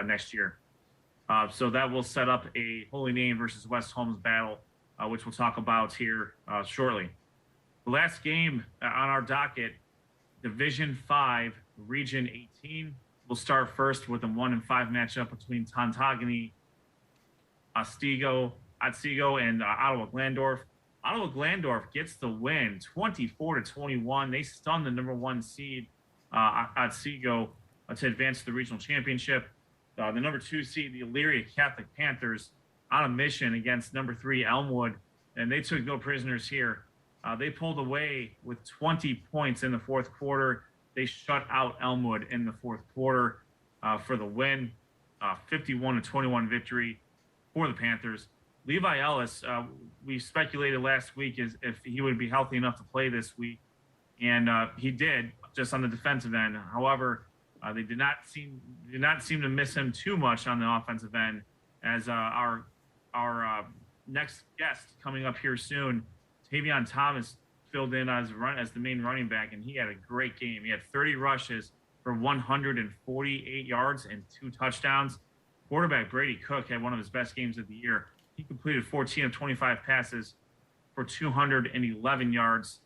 next year. So that will set up a Holy Name versus West Holmes battle, which we'll talk about here shortly. The last game on our docket, Division 5, Region 18. We'll start first with a 1-5 matchup between Tontogany, Otsego, and Ottawa Glandorf. Ottawa Glandorf gets the win, 24-21. They stunned the number 1 seed, Otsego, to advance to the regional championship. The number 2 seed, the Elyria Catholic Panthers, on a mission against number 3 Elmwood, and they took no prisoners here. They pulled away with 20 points in the fourth quarter. They shut out Elmwood in the fourth quarter for the win, 51-21 victory for the Panthers. Levi Ellis, we speculated last week if he would be healthy enough to play this week, and he did, just on the defensive end. However, they did not seem to miss him too much on the offensive end, as our next guest coming up here soon, Tavion Thomas, filled in as the main running back, and he had a great game. He had 30 rushes for 148 yards and 2 touchdowns. Quarterback Brady Cook had one of his best games of the year. He completed 14 of 25 passes for 211 yards,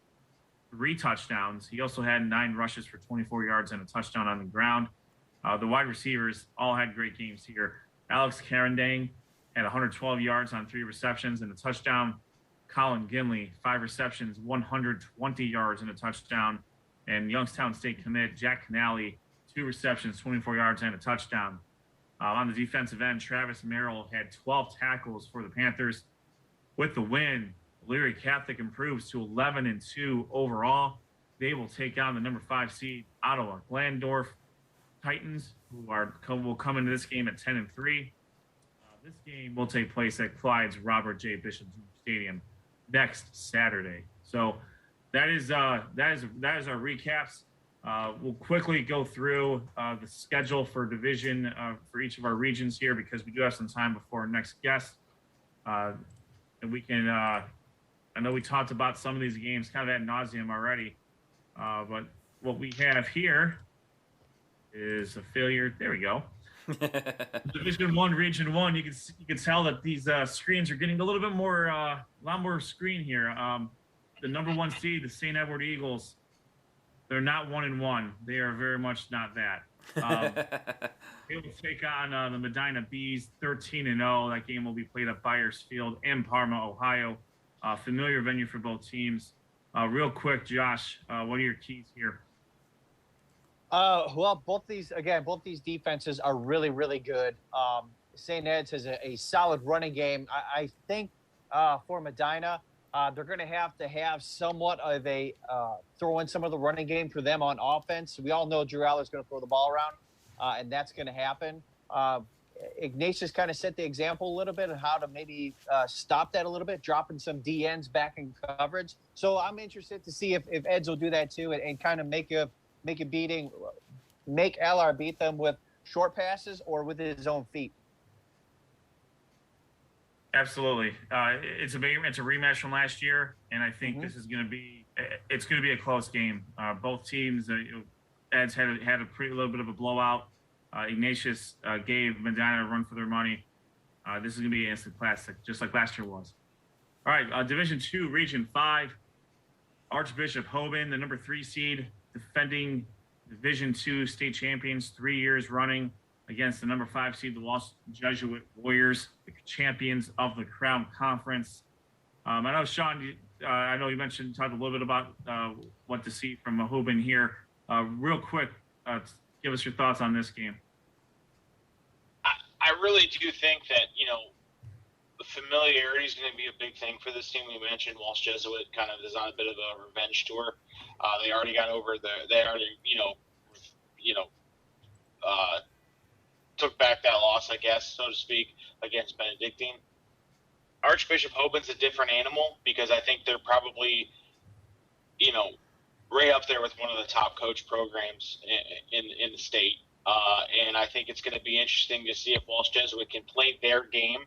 3 touchdowns. He also had 9 rushes for 24 yards and a touchdown on the ground. The wide receivers all had great games here. Alex Carandang had 112 yards on 3 receptions and a touchdown. Colin Ginley, 5 receptions, 120 yards and a touchdown. And Youngstown State commit Jack Canali, 2 receptions, 24 yards and a touchdown. On the defensive end, Travis Merrill had 12 tackles for the Panthers. With the win, Elyria Catholic improves to 11-2 overall. They will take on the number 5 seed Ottawa Glandorf Titans, who will come into this game at 10-3. This game will take place at Clyde's Robert J. Bishop Stadium next Saturday. So that is our recaps. We'll quickly go through the schedule for division for each of our regions here, because we do have some time before our next guest. And we can, I know we talked about some of these games kind of ad nauseum already, but what we have here is a failure. There we go. Division 1, Region 1. You can tell that these screens are getting a little bit more, a lot more screen here. The number 1 seed, the St. Edward Eagles, they're not 1-1. They are very much not that. They will take on the Medina Bees, 13-0. That game will be played at Byers Field in Parma, Ohio. Familiar venue for both teams. Real quick, Josh, what are your keys here? Well, both these defenses are really, really good. St. Ed's has a solid running game. I think for Medina, they're going to have somewhat of a throw in some of the running game for them on offense. We all know Drew Aller's going to throw the ball around, and that's going to happen. Ignatius kind of set the example a little bit of how to maybe stop that a little bit, dropping some DNs back in coverage. So I'm interested to see if Eds will do that too, and kind of make a beating, make LR beat them with short passes or with his own feet. Absolutely. It's a rematch from last year, and I think this is going to be a close game. Both teams, Eds had a little bit of a blowout. Ignatius gave Medina a run for their money. This is going to be an instant classic, just like last year was. All right, Division 2, Region 5, Archbishop Hoban, the number 3 seed, defending Division 2 state champions 3 years running against the number 5 seed, the Lost Jesuit Warriors, the champions of the Crown Conference. I know, Sean, I know you talked a little bit about what to see from Hoban here. Real quick, give us your thoughts on this game. I really do think that, the familiarity is going to be a big thing for this team. We mentioned Lost Jesuit kind of is on a bit of a revenge tour. They already got over took back that loss, I guess, so to speak, against Benedictine. Archbishop Hoban's a different animal because I think they're probably, right up there with one of the top coach programs in the state. And I think it's going to be interesting to see if Walsh Jesuit can play their game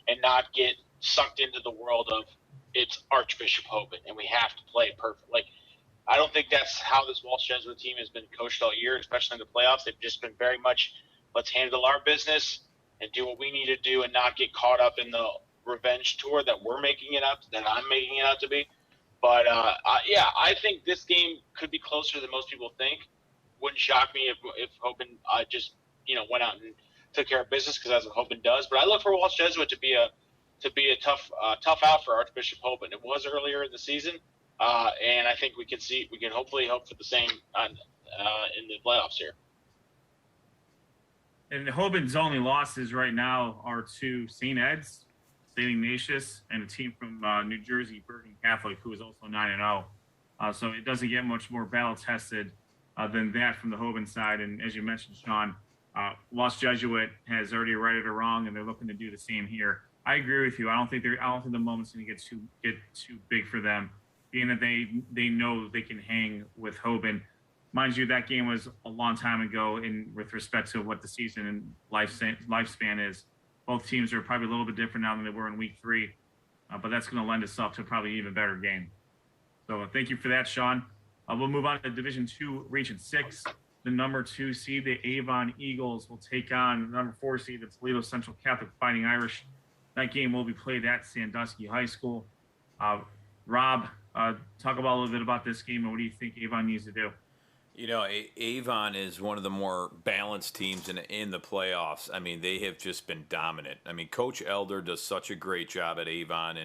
and not get sucked into the world of it's Archbishop Hoban and we have to play perfect. Like, I don't think that's how this Walsh Jesuit team has been coached all year, especially in the playoffs. They've just been very much, let's handle our business and do what we need to do and not get caught up in the revenge tour that I'm making it out to be. But, I think this game could be closer than most people think. Wouldn't shock me if Hoban just, went out and took care of business because that's what Hoban does. But I look for Walsh Jesuit to be a tough out for Archbishop Hoban. It was earlier in the season. And I think we can hopefully hope for the same in the playoffs here. And Hoban's only losses right now are to St. Ed's, St. Ignatius, and a team from New Jersey, Bergen Catholic, who is also 9-0. So it doesn't get much more battle tested than that from the Hoban side. And as you mentioned, Sean, Walsh Jesuit has already righted a wrong, and they're looking to do the same here. I agree with you. I don't think the moment's going to get too big for them, being that they know they can hang with Hoban. Mind you, that game was a long time ago with respect to what the season and lifespan is. Both teams are probably a little bit different now than they were in week 3, but that's going to lend itself to probably an even better game. So thank you for that, Sean. We'll move on to Division II, Region 6. The number 2 seed, the Avon Eagles, will take on the number 4 seed, the Toledo Central Catholic Fighting Irish. That game will be played at Sandusky High School. Rob, talk about a little bit about this game and what do you think Avon needs to do? Avon is one of the more balanced teams in the playoffs. I mean, they have just been dominant. I mean, Coach Elder does such a great job at Avon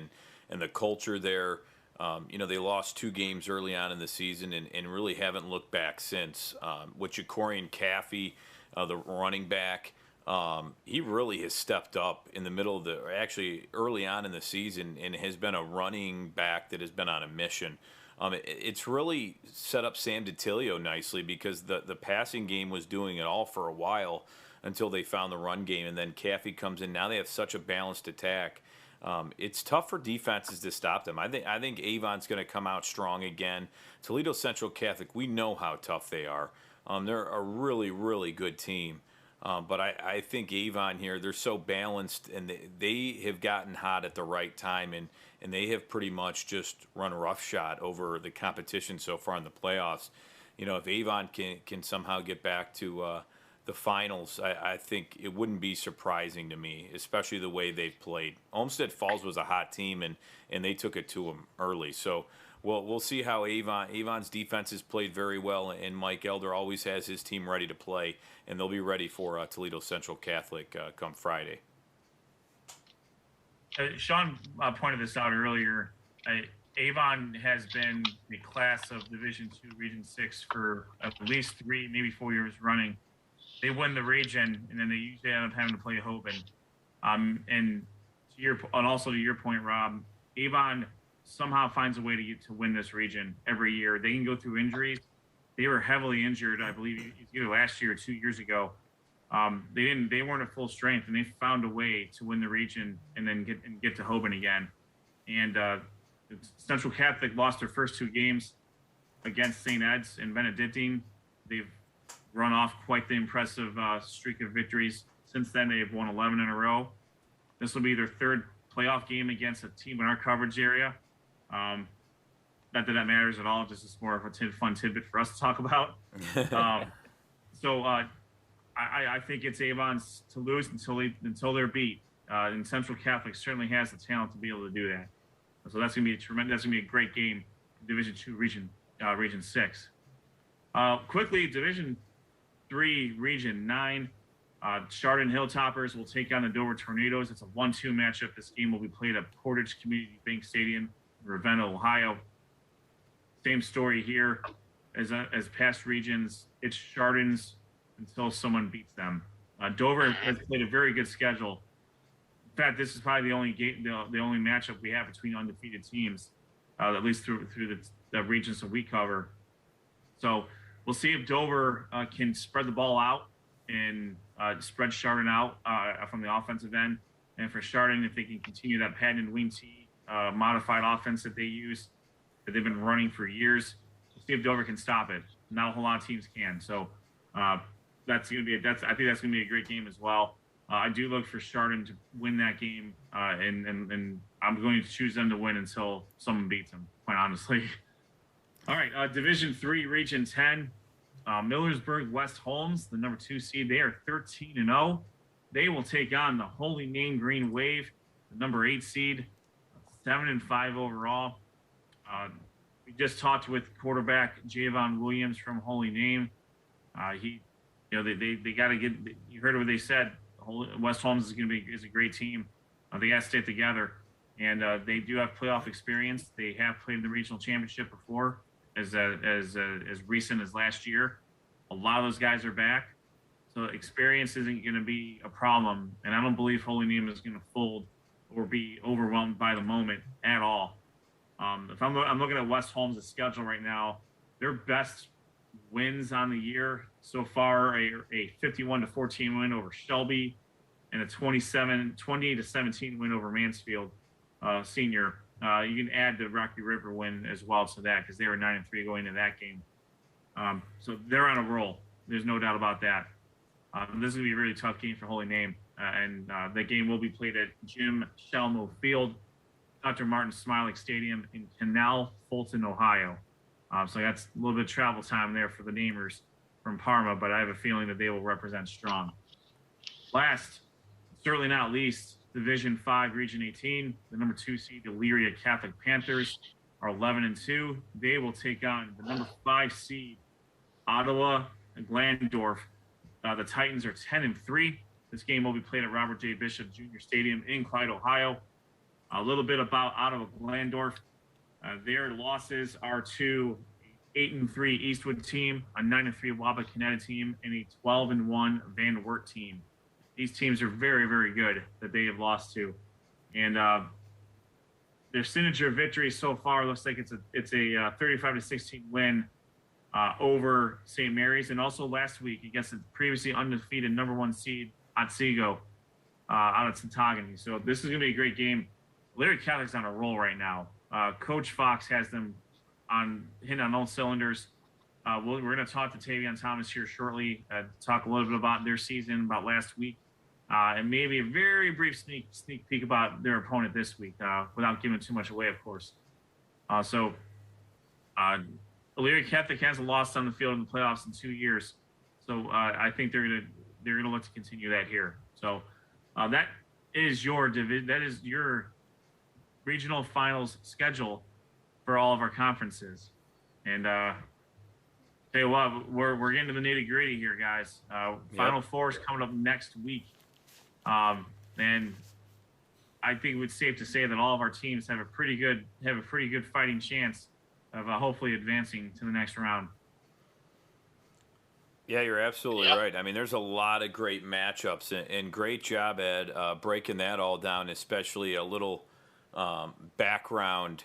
and the culture there. They lost 2 games early on in the season and really haven't looked back since. With Jacorian Caffey, the running back, he really has stepped up in the middle of early on in the season and has been a running back that has been on a mission. It's really set up Sam DiTilio nicely because the passing game was doing it all for a while until they found the run game, and then Caffey comes in. Now they have such a balanced attack. It's tough for defenses to stop them. I think Avon's going to come out strong again. Toledo Central Catholic, we know how tough they are. They're a really, really good team. But I think Avon here, they're so balanced, and they have gotten hot at the right time, and they have pretty much just run roughshod over the competition so far in the playoffs. If Avon can somehow get back to the finals, I think it wouldn't be surprising to me, especially the way they've played. Olmsted Falls was a hot team, and they took it to them early. So we'll see how Avon's defense has played very well, and Mike Elder always has his team ready to play, and they'll be ready for Toledo Central Catholic come Friday. Sean pointed this out earlier. Avon has been the class of Division II, Region 6 for at least 3, maybe 4 years running. They win the region, and then they usually end up having to play Hoban. And also to your point, Rob, Avon somehow finds a way to win this region every year. They can go through injuries. They were heavily injured, I believe, either last year or 2 years ago. They weren't at full strength, and they found a way to win the region and then get to Hoban again. And Central Catholic lost their first 2 games against St. Ed's and Benedictine. They've run off quite the impressive streak of victories. Since then, they've won 11 in a row. This will be their 3rd playoff game against a team in our coverage area. Not that matters at all. This is more of a fun tidbit for us to talk about. I think it's Avon's to lose until they're beat. And Central Catholic certainly has the talent to be able to do that. So that's going to be That's going to be a great game, Division II, Region 6. Quickly, Division 3, Region 9. Chardon Hilltoppers will take on the Dover Tornadoes. It's a 1-2 matchup. This game will be played at Portage Community Bank Stadium, Ravenna, Ohio. Same story here as past regions. It's Chardon's until someone beats them. Dover has played a very good schedule. In fact, this is probably the only matchup we have between undefeated teams, at least through the regions that we cover. So we'll see if Dover can spread the ball out and spread Chardon out from the offensive end. And for Chardon, if they can continue that patented wing T modified offense that they use, that they've been running for years, we'll see if Dover can stop it. Not a whole lot of teams can. So that's going to be I think that's going to be a great game as well. I do look for Chardon to win that game, and I'm going to choose them to win until someone beats them, quite honestly. All right, Division III, Region 10. Millersburg West Holmes, the number 2 seed. They are 13-0. They will take on the Holy Name Greenwave, the number 8 seed, 7-5 overall. We just talked with quarterback Jayvon Williams from Holy Name. They got to get. You heard what they said. West Holmes is a great team. They got to stay together, and they do have playoff experience. They have played in the regional championship before, as recent as last year. A lot of those guys are back, so experience isn't going to be a problem. And I don't believe Holy Name is going to fold or be overwhelmed by the moment at all. If I'm looking at West Holmes' schedule right now, their best wins on the year so far a 51-14 win over Shelby and a 20-17 win over Mansfield Senior. You can add the Rocky River win as well to that because they were 9-3 going into that game. So they're on a roll. There's no doubt about that. This is going to be a really tough game for Holy Name, and that game will be played at Jim Shelmo Field, Dr. Martin Smiley Stadium in Canal, Fulton, Ohio. So that's a little bit of travel time there for the Namers from Parma, but I have a feeling that they will represent strong. Last, certainly not least, Division 5, Region 18, the number 2 seed, the Lyria Catholic Panthers, are 11-2. They will take on the number 5 seed, Ottawa and Glandorf. The Titans are 10-3. This game will be played at Robert J. Bishop Jr. Stadium in Clyde, Ohio. A little bit about Ottawa Glandorf. Their losses are to 8-3 Eastwood team, a 9-3 Wabacaneta team, and a 12-1 Van Wert team. These teams are very, very good that they have lost to, and their signature victory so far looks like it's a 35-16 win over St. Mary's, and also last week against the previously undefeated number 1 seed Otsego out of Santagony. So this is going to be a great game. Lyria Catholic's on a roll right now. Coach Fox has them hitting on all cylinders. We're going to talk to Tavion Thomas here shortly, talk a little bit about their season, about last week, and maybe a very brief sneak peek about their opponent this week, without giving too much away, of course. Elyria Catholic hasn't lost on the field in the playoffs in 2 years, so I think they're gonna look to continue that here. So that is your regional finals schedule for all of our conferences. And tell you what, we're getting to the nitty gritty here, guys. Final Four is coming up next week, and I think it's safe to say that all of our teams have a pretty good fighting chance of hopefully advancing to the next round. Yeah, you're absolutely right. I mean, there's a lot of great matchups, and great job, Ed, breaking that all down, especially a little background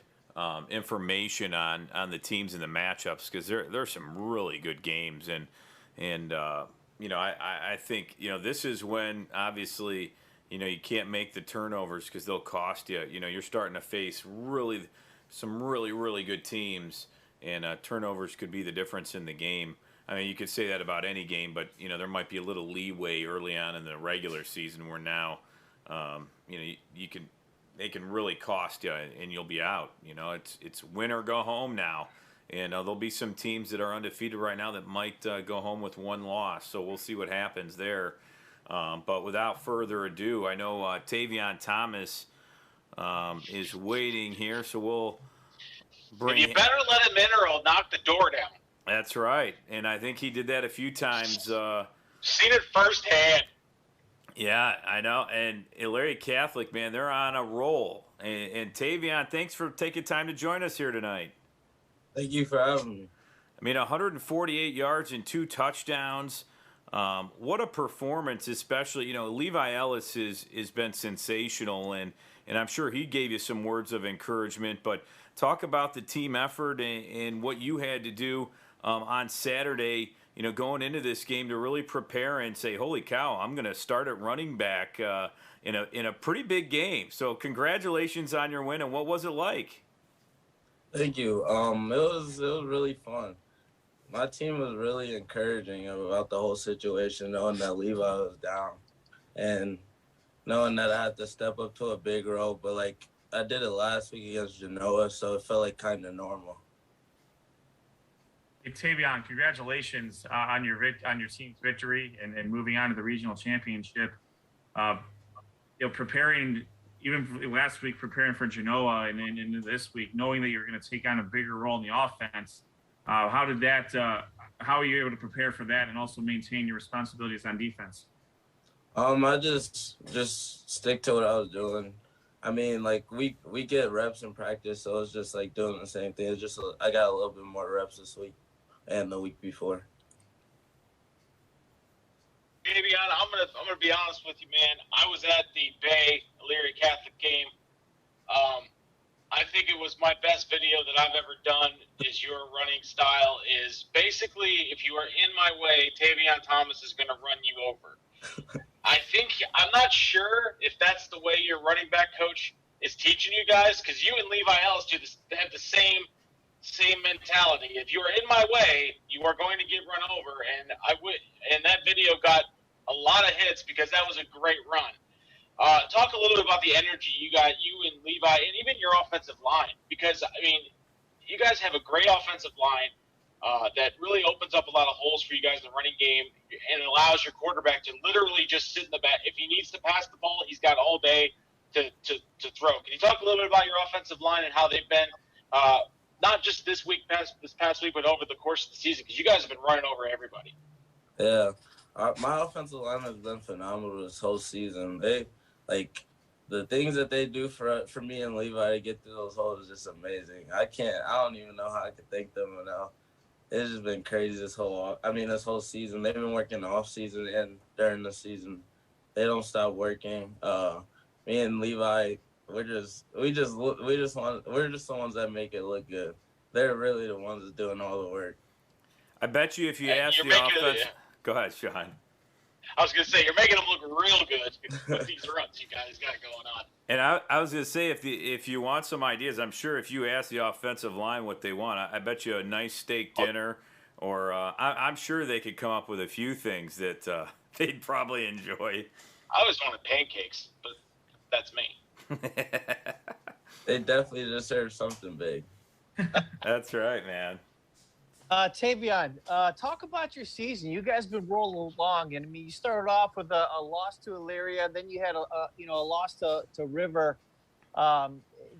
information on the teams and the matchups, because there's some really good games, and I think this is when obviously you can't make the turnovers because they'll cost you. You're starting to face some really good teams, and turnovers could be the difference in the game. I mean, you could say that about any game, but there might be a little leeway early on in the regular season where now they can really cost you, and you'll be out. It's win or go home now, and there'll be some teams that are undefeated right now that might go home with one loss. So we'll see what happens there. But without further ado, I know Tavion Thomas is waiting here, so we'll bring. And you better let him in, or he'll knock the door down. That's right, and I think he did that a few times. Seen it firsthand. Yeah, I know. And Elyria Catholic, man, they're on a roll. And Tavion, thanks for taking time to join us here tonight. Thank you for having me. I mean, 148 yards and 2 touchdowns. What a performance, especially, Levi Ellis has been sensational, and I'm sure he gave you some words of encouragement. But talk about the team effort and what you had to do on Saturday going into this game to really prepare and say, holy cow, I'm going to start at running back in a pretty big game. So congratulations on your win, and what was it like? Thank you. It was really fun. My team was really encouraging about the whole situation, knowing that Levi was down and knowing that I had to step up to a big role. But, like, I did it last week against Genoa, so it felt like kind of normal. Hey, Tavion, congratulations on your team's victory and moving on to the regional championship. Preparing even last week, preparing for Genoa, and then into this week, knowing that you're going to take on a bigger role in the offense. How did that? How are you able to prepare for that and also maintain your responsibilities on defense? I just stick to what I was doing. I mean, like we get reps in practice, so it's just like doing the same thing. It's just I got a little bit more reps this week and the week before. Maybe I'm gonna be honest with you, man. I was at the Bay Elyria Catholic game. I think it was my best video that I've ever done. Is your running style is basically, if you are in my way, Tavion Thomas is gonna run you over. I'm not sure if that's the way your running back coach is teaching you guys, because you and Levi Ellis have the same mentality. If you are in my way, you are going to get run over. And that video got a lot of hits because that was a great run. Talk a little bit about the energy you and Levi, and even your offensive line, because I mean, you guys have a great offensive line that really opens up a lot of holes for you guys in the running game, and allows your quarterback to literally just sit in the back. If he needs to pass the ball, he's got all day to throw. Can you talk a little bit about your offensive line and how they've been, not just this past week, but over the course of the season? Because you guys have been running over everybody. Yeah, my offensive line has been phenomenal this whole season. The things that they do for me and Levi to get through those holes is just amazing. I don't even know how I could thank them enough. It's just been crazy this whole season. They've been working off season and during the season. They don't stop working. Me and Levi, we're just the ones that make it look good. They're really the ones that's doing all the work. I bet you if you ask the offense, go ahead, Sean. I was going to say, you're making them look real good with these runs you guys got going on. And I was going to say, if you want some ideas, I'm sure if you ask the offensive line what they want, I bet you a nice steak dinner, or I'm sure they could come up with a few things that they'd probably enjoy. I always wanted pancakes, but that's me. They definitely deserve something big. That's right, man. Tavion, talk about your season. You guys been rolling along, and I mean, you started off with a loss to Elyria, then you had a loss to River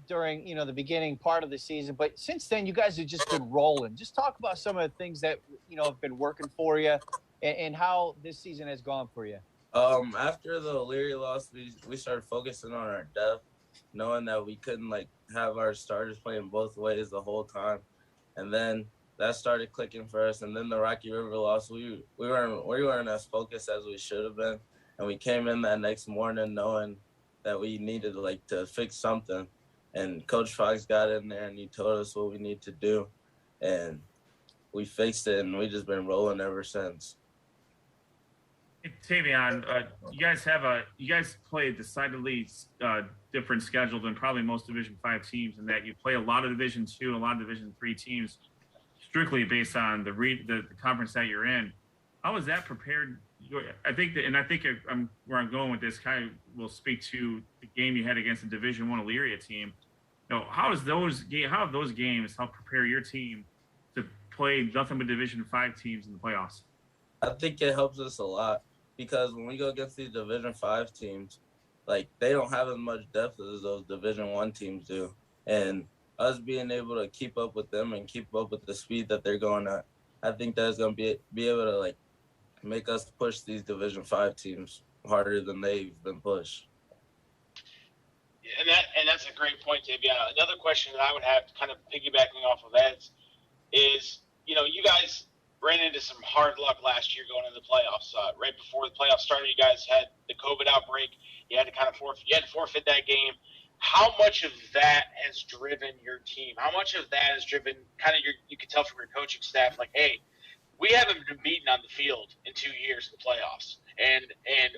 during the beginning part of the season. But since then, you guys have just been rolling. Just talk about some of the things that have been working for you, and how this season has gone for you. After the Elyria loss, we started focusing on our depth, knowing that we couldn't have our starters playing both ways the whole time, and then that started clicking for us. And then the Rocky River loss, we weren't as focused as we should have been, and we came in that next morning knowing that we needed to fix something. And Coach Fox got in there and he told us what we need to do, and we fixed it, and we just been rolling ever since. Hey, Tavion, you guys play a decidedly different schedule than probably most Division V teams, in that you play a lot of Division II and a lot of Division III teams, strictly based on the conference that you're in. How was that prepared? I think where I'm going with this kind of will speak to the game you had against the Division I Elyria team. How have those games helped prepare your team to play nothing but Division V teams in the playoffs? I think it helps us a lot, because when we go against these Division V teams, they don't have as much depth as those Division I teams do, and us being able to keep up with them and keep up with the speed that they're going at, I think that's going to be able to make us push these Division V teams harder than they've been pushed. And that's a great point, Tavion. Another question that I would have, kind of piggybacking off of Ed's, is you guys ran into some hard luck last year going into the playoffs. Right before the playoffs started, you guys had the COVID outbreak. You had to forfeit that game. How much of that has driven your team? How much of that has driven you can tell from your coaching staff, hey, we haven't been beaten on the field in 2 years in the playoffs, and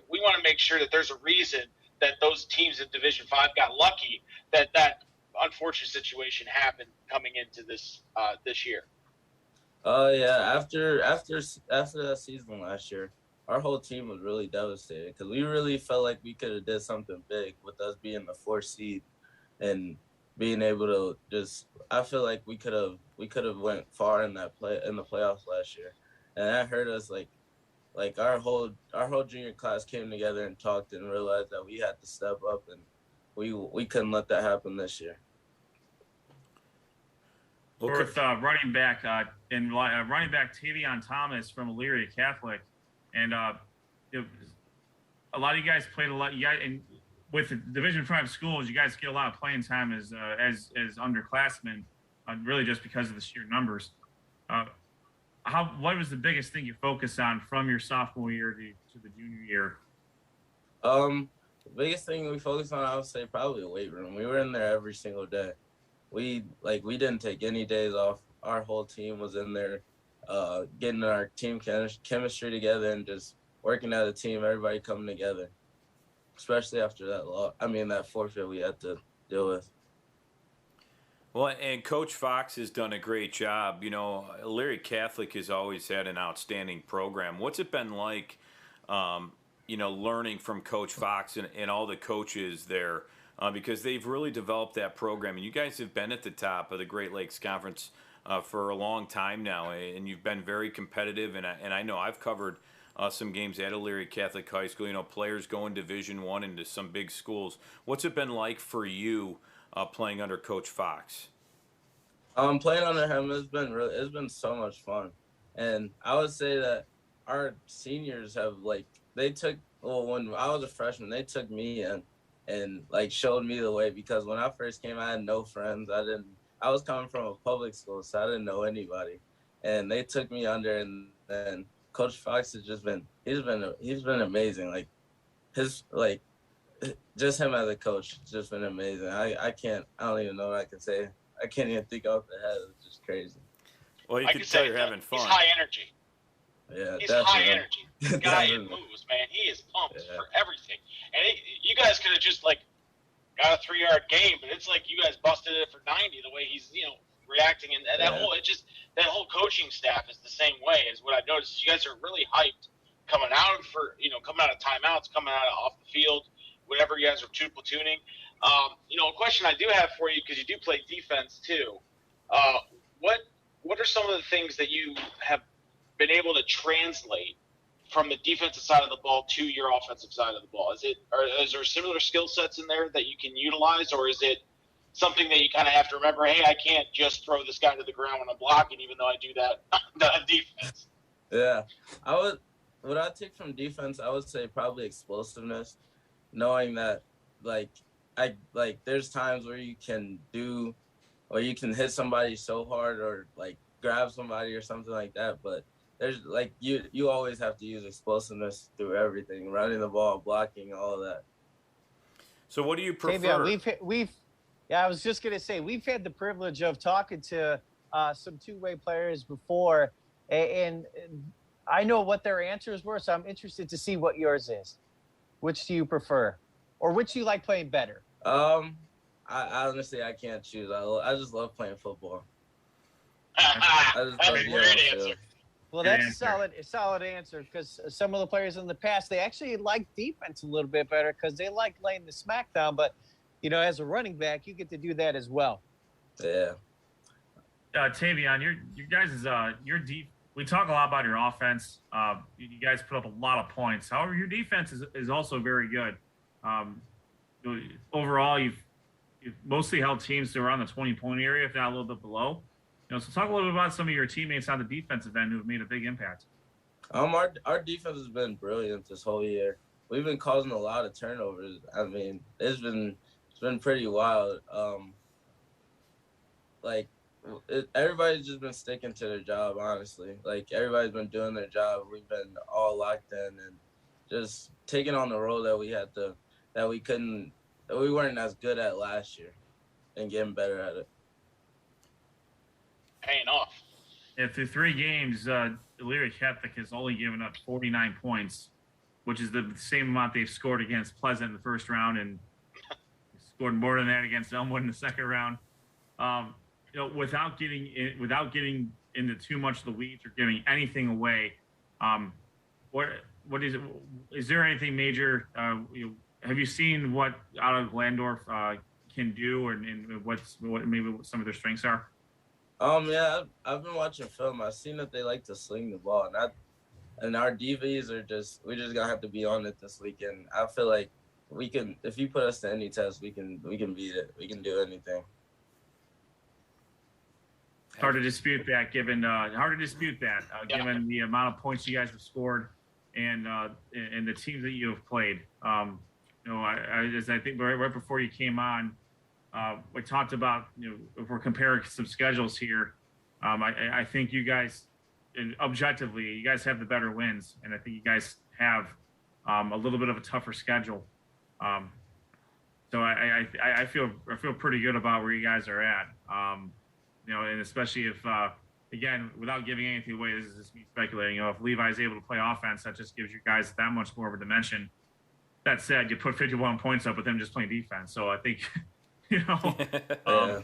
we want to make sure that there's a reason that those teams in Division 5 got lucky that unfortunate situation happened coming into this year. Oh yeah, after that season last year, our whole team was really devastated because we really felt like we could have did something big with us being the 4th seed and being able to just. I feel like we could have went far in the playoffs last year, and that hurt us. Like our whole junior class came together and talked and realized that we had to step up, and we couldn't let that happen this year. With running back running back Tavion Thomas from Elyria Catholic, and a lot of you guys played a lot. You guys, and with the Division 5 schools, you guys get a lot of playing time as underclassmen, really just because of the sheer numbers. What was the biggest thing you focused on from your sophomore year to the junior year? The biggest thing we focused on, I would say, probably the weight room. We were in there every single day. We didn't take any days off. Our whole team was in there, getting our team chemistry together and just working as a team. Everybody coming together, especially after that forfeit we had to deal with. Well, and Coach Fox has done a great job. You know, Elyria Catholic has always had an outstanding program. What's it been like, learning from Coach Fox and all the coaches there? Because they've really developed that program. And you guys have been at the top of the Great Lakes Conference for a long time now, and you've been very competitive. And I know I've covered some games at Elyria Catholic High School, players going Division I into some big schools. What's it been like for you playing under Coach Fox? Playing under him it's been so much fun. And I would say that our seniors have when I was a freshman, they took me in and showed me the way, because when I first came, I had no friends. I was coming from a public school, so I didn't know anybody. And they took me under, and then Coach Fox has he's been amazing. Just him as a coach has just been amazing. I don't even know what I can say. I can't even think off the head. It's just crazy. Well, you can tell you're having fun. He's high energy. Yeah, he's definitely. High energy. The guy moves, man. He is pumped for everything. And you guys could have just got a 3-yard game, but it's like you guys busted it for 90. The way he's reacting, and that whole coaching staff is the same way. Is what I've noticed. You guys are really hyped coming out of timeouts, coming out off the field, whatever you guys are platooning. A question I do have for you, because you do play defense too. What are some of the things that you have been able to translate from the defensive side of the ball to your offensive side of the ball? Is there similar skill sets in there that you can utilize, or is it something that you kind of have to remember, hey, I can't just throw this guy to the ground when I'm blocking, even though I do that on defense? Yeah. What I take from defense, I would say probably explosiveness, knowing that there's times where you can hit somebody so hard or grab somebody or something like that, but there's you always have to use explosiveness through everything, running the ball, blocking, all of that. So what do you prefer? Tavion, I was just gonna say, we've had the privilege of talking to some two-way players before, and I know what their answers were, so I'm interested to see what yours is. Which do you prefer, or which do you like playing better? I honestly, I can't choose. I just love playing football. That's a great answer. Well, that's a solid answer, because some of the players in the past, they actually like defense a little bit better because they like laying the smack down. But, as a running back, you get to do that as well. Yeah. Tavion, you guys your deep. We talk a lot about your offense. You guys put up a lot of points. However, your defense is also very good. Overall, you've mostly held teams to around the 20-point area, if not a little bit below. So talk a little bit about some of your teammates on the defensive end who have made a big impact. Our defense has been brilliant this whole year. We've been causing a lot of turnovers. I mean, it's been pretty wild. Everybody's just been sticking to their job, honestly. Everybody's been doing their job. We've been all locked in and just taking on the role that we weren't as good at last year, and getting better at it. Paying off. through 3 games, Elyria Catholic has only given up 49 points, which is the same amount they've scored against Pleasant in the first round, and scored more than that against Elmwood in the second round. Without getting into too much of the weeds or giving anything away, what is it? Is there anything major? Have you seen what out of Glandorf can do, and what some of their strengths are? Yeah, I've been watching film. I've seen that they like to sling the ball, and our DVs we just gonna have to be on it this weekend. I feel like we can, if you put us to any test, we can beat it. We can do anything. Hard to dispute that, given given the amount of points you guys have scored and the teams that you have played. I think right before you came on, we talked about, if we're comparing some schedules here, I think you guys, objectively, you guys have the better wins, and I think you guys have a little bit of a tougher schedule. So I feel pretty good about where you guys are at. And especially if, again, without giving anything away, this is just me speculating. If Levi is able to play offense, that just gives you guys that much more of a dimension. That said, you put 51 points up with them just playing defense. So I think, that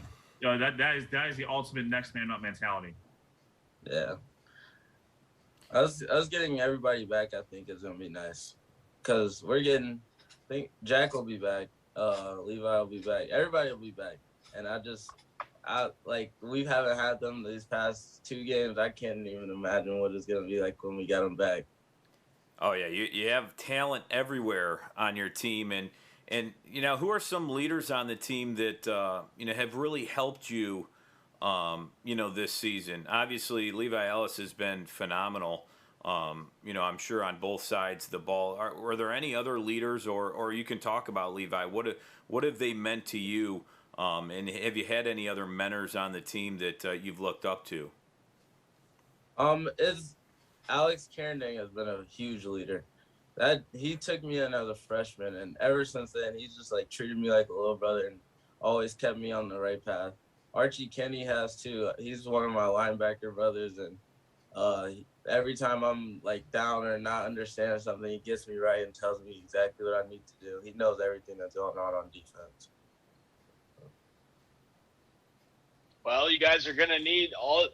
is the ultimate next man up mentality. Yeah. Us getting everybody back, I think, is gonna be nice, because I think Jack will be back, Levi will be back, everybody will be back, and we haven't had them these past 2 games. I can't even imagine what it's gonna be like when we got them back. Oh yeah, you have talent everywhere on your team, and who are some leaders on the team that have really helped you, this season? Obviously, Levi Ellis has been phenomenal. I'm sure on both sides of the ball. Were there any other leaders, or you can talk about Levi? What have they meant to you? And have you had any other mentors on the team that you've looked up to? Alex Carending has been a huge leader. That he took me in as a freshman, and ever since then, he's just treated me like a little brother and always kept me on the right path. Archie Kenny has too. He's one of my linebacker brothers, and every time I'm down or not understanding something, he gets me right and tells me exactly what I need to do. He knows everything that's going on defense. Well, you guys are gonna need all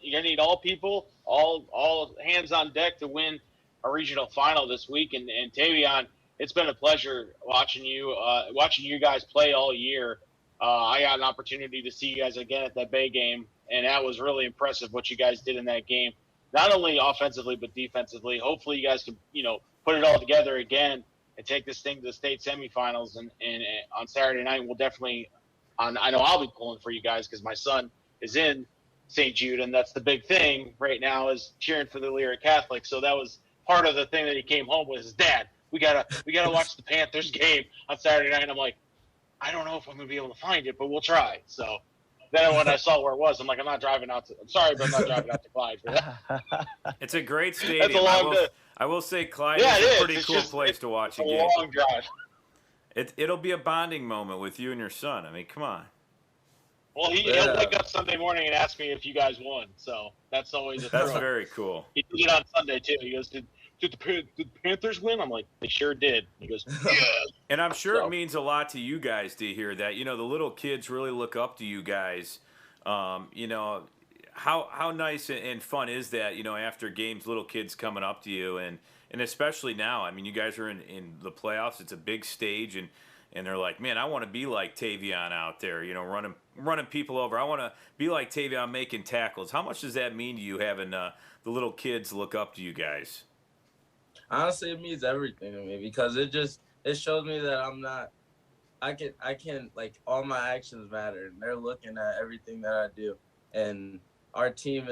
people, all hands on deck to win a regional final this week. And Tavion, it's been a pleasure watching you guys play all year. I got an opportunity to see you guys again at that Bay game, and that was really impressive what you guys did in that game, not only offensively but defensively. Hopefully, you guys can put it all together again and take this thing to the state semifinals. And on Saturday night, we'll definitely. I know I'll be pulling for you guys because my son is in St. Jude, and that's the big thing right now is cheering for the Lyria Catholic. So that was part of the thing that he came home with is, Dad, we gotta watch the Panthers game on Saturday night. And I'm like, I don't know if I'm gonna be able to find it, but we'll try. So then when I saw where it was, I'm like, I'm sorry, but I'm not driving out to Clyde for that. It's a great stadium. I will say Clyde is a pretty cool place to watch a game. Long drive. It'll be a bonding moment with you and your son. I mean, come on. Well, he'll wake up Sunday morning and ask me if you guys won. So that's always a thrill. That's very cool. He did it on Sunday, too. He goes, did the Panthers win? I'm like, they sure did. He goes, yeah. And I'm sure it means a lot to you guys to hear that. The little kids really look up to you guys. How nice and fun is that, after games, little kids coming up to you. And especially now, I mean, you guys are in the playoffs. It's a big stage, and they're like, man, I want to be like Tavion out there, running people over. I want to be like Tavion making tackles. How much does that mean to you, having the little kids look up to you guys? Honestly, it means everything to me, because it shows me that I can all my actions matter, and they're looking at everything that I do, and our team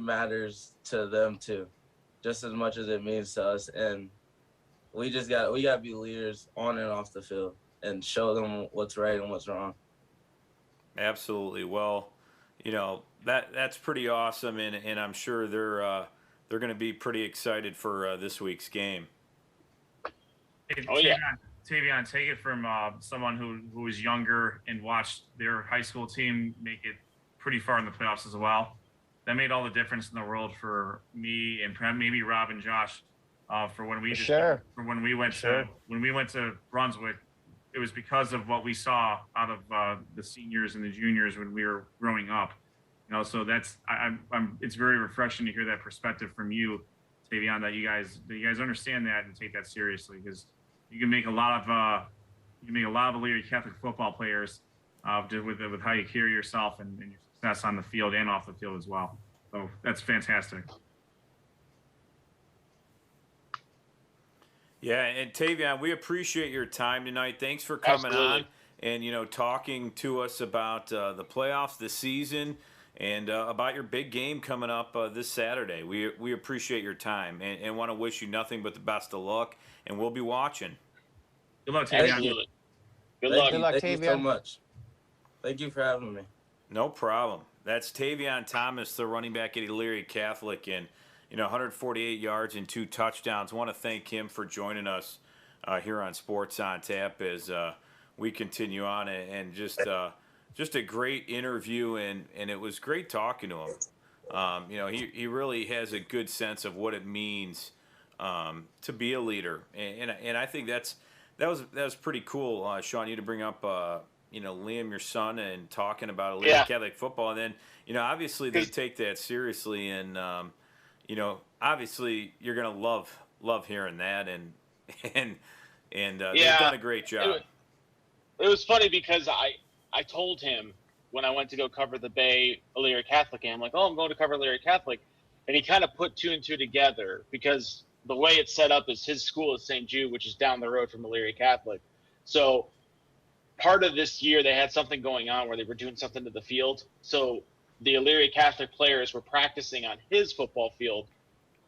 matters to them too, just as much as it means to us. And we got to be leaders on and off the field and show them what's right and what's wrong. Absolutely. Well, that's pretty awesome, and I'm sure they're going to be pretty excited for this week's game. Tavion, take it from someone who was younger and watched their high school team make it pretty far in the playoffs as well. that made all the difference in the world for me and maybe Rob and Josh. For when we when we went to Brunswick, it was because of what we saw out of the seniors and the juniors when we were growing up. You know, so that's it's very refreshing to hear that perspective from you, Tavion, that you guys understand that and take that seriously, because you can make a lot of Elyria Catholic football players with how you carry yourself and your success on the field and off the field as well. So that's fantastic. Yeah, and Tavion, we appreciate your time tonight. Thanks for coming on and, you know, talking to us about the playoffs this season and about your big game coming up this Saturday. We appreciate your time and want to wish you nothing but the best of luck, and we'll be watching. Good luck, Tavion. Absolutely. Good luck. Thank you so much. Thank you for having me. No problem. That's Tavion Thomas, the running back at Elyria Catholic, and 148 yards and 2 touchdowns. I want to thank him for joining us here on Sports on Tap as we continue on, and just a great interview, and it was great talking to him. He really has a good sense of what it means to be a leader, and I think that was pretty cool, Sean, you to bring up Liam, your son, and talking about Elyria Catholic football, and then obviously they take that seriously, and obviously you're gonna love hearing that, and they've done a great job. It was funny because I told him when I went to go cover the Bay Elyria Catholic game, I'm like, I'm going to cover Elyria Catholic, and he kind of put 2 and 2 together because the way it's set up is his school is St. Jude, which is down the road from Elyria Catholic. So part of this year they had something going on where they were doing something to the field. So the Elyria Catholic players were practicing on his football field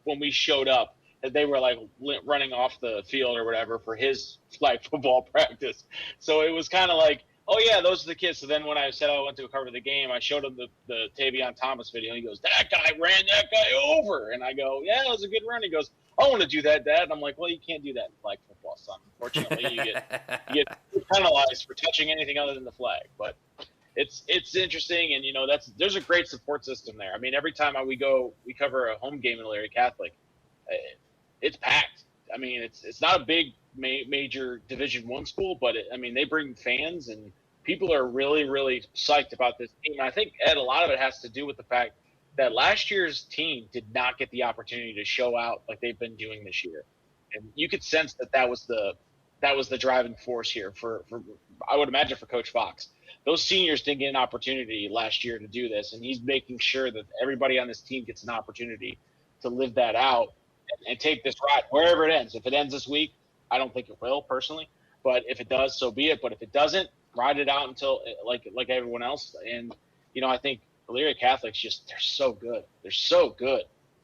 when we showed up, and they were like running off the field or whatever for his flag football practice. So it was kind of like, oh yeah, those are the kids. So then when I said I went to cover the game, I showed him the Tavion Thomas video. He goes, that guy ran that guy over. And I go, yeah, it was a good run. He goes, I want to do that, Dad. And I'm like, well, you can't do that in flag football, son. Unfortunately, you get penalized for touching anything other than the flag. But it's interesting, and there's a great support system there. I mean, every time we cover a home game in Elyria Catholic, it's packed. I mean, it's not a big major Division I school, but they bring fans, and people are really, really psyched about this team. I think, Ed, a lot of it has to do with the fact that last year's team did not get the opportunity to show out like they've been doing this year, and you could sense that was the driving force here for I would imagine for Coach Fox. Those seniors didn't get an opportunity last year to do this, and he's making sure that everybody on this team gets an opportunity to live that out and take this ride wherever it ends. If it ends this week, I don't think it will personally, but if it does, so be it. But if it doesn't, ride it out until like everyone else. And I think Elyria Catholic's they're so good. They're so good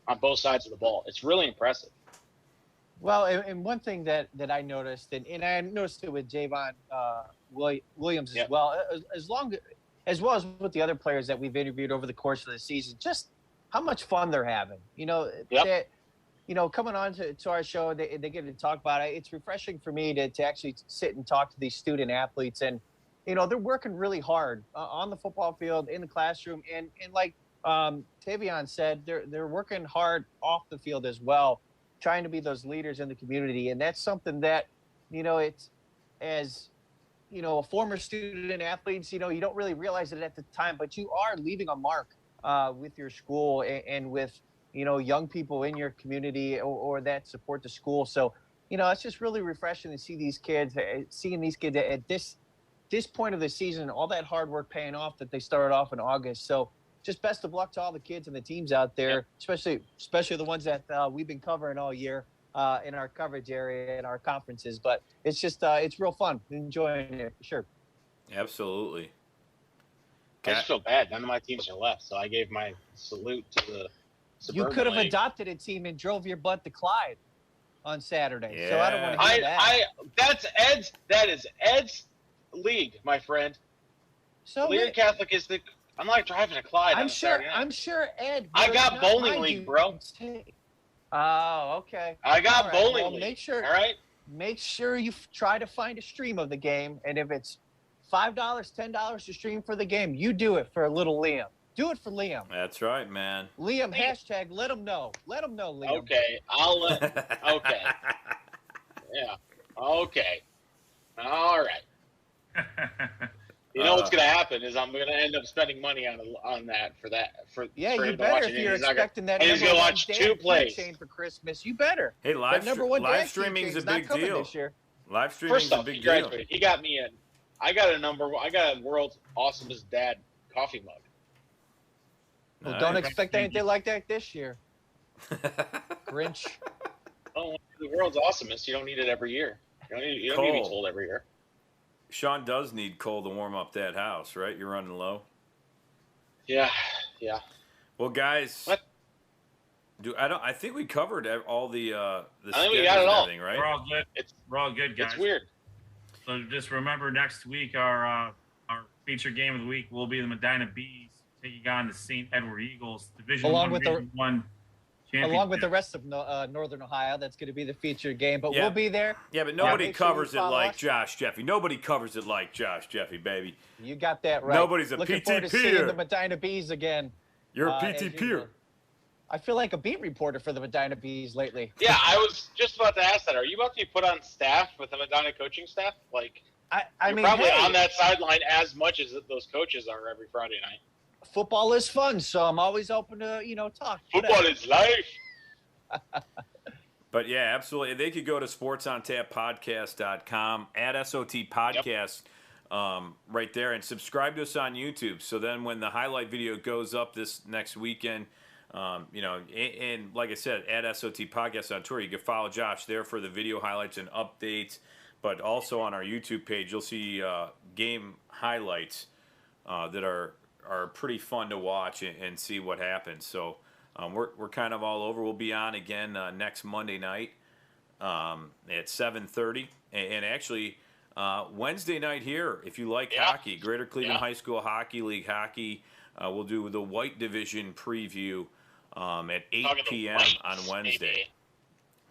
on both sides of the ball. It's really impressive. Well, and one thing that I noticed, and I noticed it with Jayvon Williams as well, as well as with the other players that we've interviewed over the course of the season, just how much fun they're having. Coming on to our show, they get to talk about it. It's refreshing for me to actually sit and talk to these student athletes, and they're working really hard on the football field, in the classroom, and like Tavion said, they're working hard off the field as well, trying to be those leaders in the community. And that's something that, it's as, a former student athletes, you don't really realize it at the time, but you are leaving a mark with your school and with, young people in your community or that support the school. So, it's just really refreshing to see these kids, at this point of the season, all that hard work paying off that they started off in August. So just best of luck to all the kids and the teams out there, especially the ones that we've been covering all year in our coverage area and our conferences. But it's just it's real fun, enjoying it for sure. Absolutely. I just feel bad. None of my teams are left, so I gave my salute to the Suburban You could have League. Adopted a team and drove your butt to Clyde on Saturday. Yeah. So I don't want to hear that. That is Ed's league, my friend. So Elyria Catholic is I'm not driving to Clyde. I'm sure Ed. I got not bowling mind league, you. bro. Oh, okay. I got All right. bowling Well, league. make sure you try to find a stream of the game, and if it's $5, $10 to stream for the game, you do it for little Liam. Do it for Liam. That's right, man. Liam, hashtag let him know. Let him know, Liam. Okay, okay. Yeah. Okay. All right. You know what's going to happen is I'm going to end up spending money on that for Yeah, for you him to better watch if it. you're expecting that. And he's going to watch two plays. Chain for Christmas. You better. Hey, live streaming is a big deal. This year. Live streaming is a big deal. He got me in. I got a world's awesomest dad coffee mug. Well, don't expect anything like that this year. Grinch. Oh, the world's awesomest. You don't need it every year. You don't need to be told every year. Sean does need Cole to warm up that house, right? You're running low. Yeah. Well, guys, what? I think we covered all the I think we got it all. Right? We're all good, guys. It's weird. So just remember, next week our feature game of the week will be the Medina Bees taking on the St. Edward Eagles, Division Along One with championship. the rest of Northern Ohio, that's going to be the featured game. But we'll be there. Yeah, but nobody covers it like Josh Jeffy. Nobody covers it like Josh Jeffy, baby. You got that right. Nobody's a Looking PT forward to seeing peer. the Medina Bees again. You're a PT peer. I feel like a beat reporter for the Medina Bees lately. Yeah, I was just about to ask that. Are you about to be put on staff with the Medina coaching staff? Like, I mean, probably on that sideline as much as those coaches are every Friday night. Football is fun, so I'm always open to talk. Football is life. But yeah, absolutely. They could go to sportsontappodcast.com, add SOT podcast right there, and subscribe to us on YouTube. So then when the highlight video goes up this next weekend, and like I said, add SOT podcast on tour. You can follow Josh there for the video highlights and updates. But also on our YouTube page, you'll see game highlights that are pretty fun to watch and see what happens. So we're kind of all over. We'll be on again next Monday night at 7:30, and actually Wednesday night here, if you like hockey, Greater Cleveland High School Hockey League hockey. We'll do the White Division preview at 8 p.m. on Wednesday.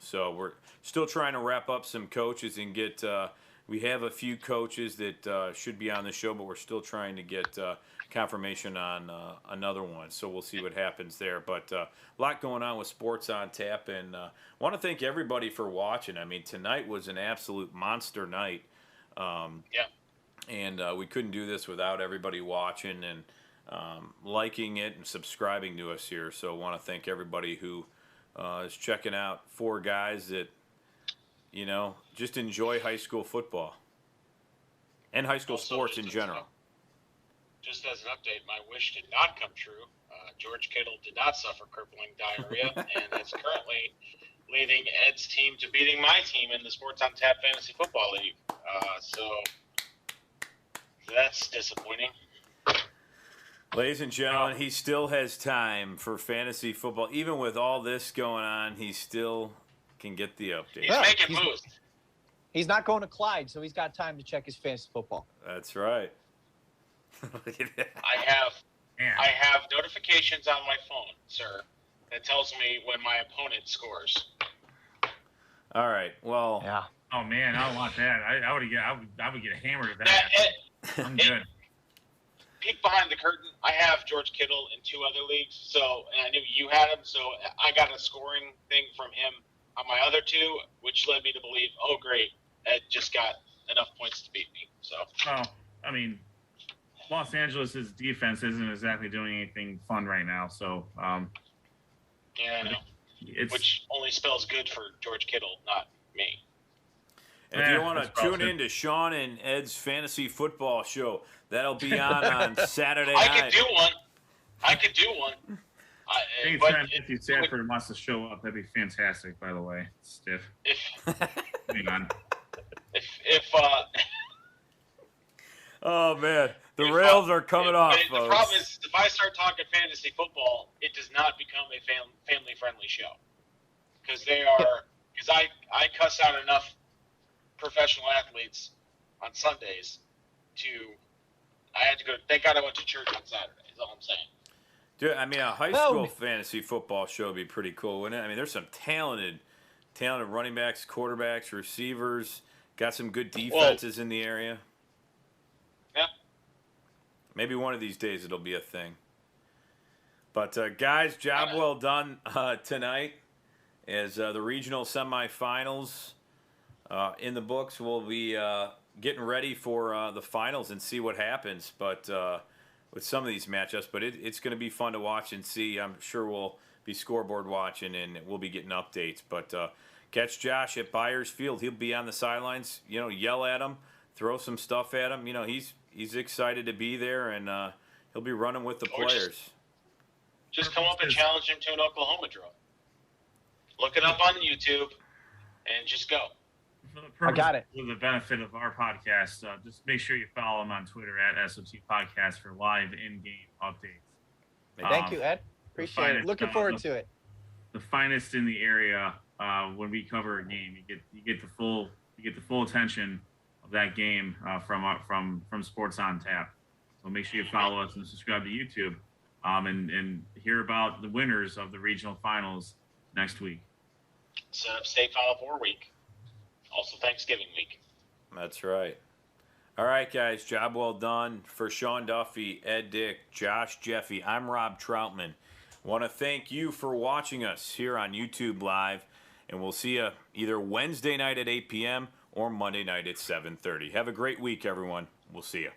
So we're still trying to wrap up some coaches and get. We have a few coaches that should be on the show, but we're still trying to get confirmation on another one. So we'll see what happens there. But a lot going on with Sports on Tap, and want to thank everybody for watching. I mean, tonight was an absolute monster night. And we couldn't do this without everybody watching and liking it and subscribing to us here. So I want to thank everybody who is checking out four guys that, just enjoy high school football and high school sports in general. Just as an update, my wish did not come true. George Kittle did not suffer crippling diarrhea and is currently leading Ed's team to beating my team in the Sports on Tap Fantasy Football League. So that's disappointing. Ladies and gentlemen, he still has time for fantasy football. Even with all this going on, he still can get the update. He's making moves. He's not going to Clyde, so he's got time to check his fantasy football. That's right. I have notifications on my phone, sir, that tells me when my opponent scores. All right. Well. Yeah. Oh man, I don't want that. I would get hammered at that. I'm good. Peek behind the curtain. I have George Kittle in two other leagues, and I knew you had him, so I got a scoring thing from him on my other two, which led me to believe, oh great, Ed just got enough points to beat me. So. Oh, I mean, Los Angeles' defense isn't exactly doing anything fun right now, so. Yeah, I know. Which only spells good for George Kittle, not me. If you want to tune in to Sean and Ed's fantasy football show, that'll be on Saturday night. I could do one. Anytime if Sanford wants to show up, that'd be fantastic, by the way. Stiff. Hang on. Oh, man. The rails are coming off, folks. The problem is, if I start talking fantasy football, it does not become a family-friendly show. Because I cuss out enough professional athletes on Sundays I had to go. Thank God I went to church on Saturday, is all I'm saying. Dude, I mean, a high school fantasy football show would be pretty cool, wouldn't it? I mean, there's some talented running backs, quarterbacks, receivers, got some good defenses in the area. Yeah. Maybe one of these days it'll be a thing. But guys, job well done tonight. As the regional semifinals in the books, we'll be getting ready for the finals and see what happens. But with some of these matchups, but it's going to be fun to watch and see. I'm sure we'll be scoreboard watching and we'll be getting updates. But catch Josh at Byers Field. He'll be on the sidelines. Yell at him, throw some stuff at him. He's excited to be there, and he'll be running with the players. Just come up and challenge him to an Oklahoma drill. Look it up on YouTube and just go. I got it. For the benefit of our podcast, just make sure you follow him on Twitter at SOT Podcast for live in-game updates. Thank you, Ed. Appreciate it. Looking forward to it. The finest in the area when we cover a game. You get the full attention of that game from Sports on Tap. So make sure you follow us and subscribe to YouTube, and hear about the winners of the regional finals next week. Set up State Final Four week. Also Thanksgiving week. That's right. All right, guys. Job well done. For Sean Duffy, Ed Dick, Josh Jeffy, I'm Rob Troutman. Want to thank you for watching us here on YouTube Live, and we'll see you either Wednesday night at 8 p.m. or Monday night at 7:30. Have a great week, everyone. We'll see you.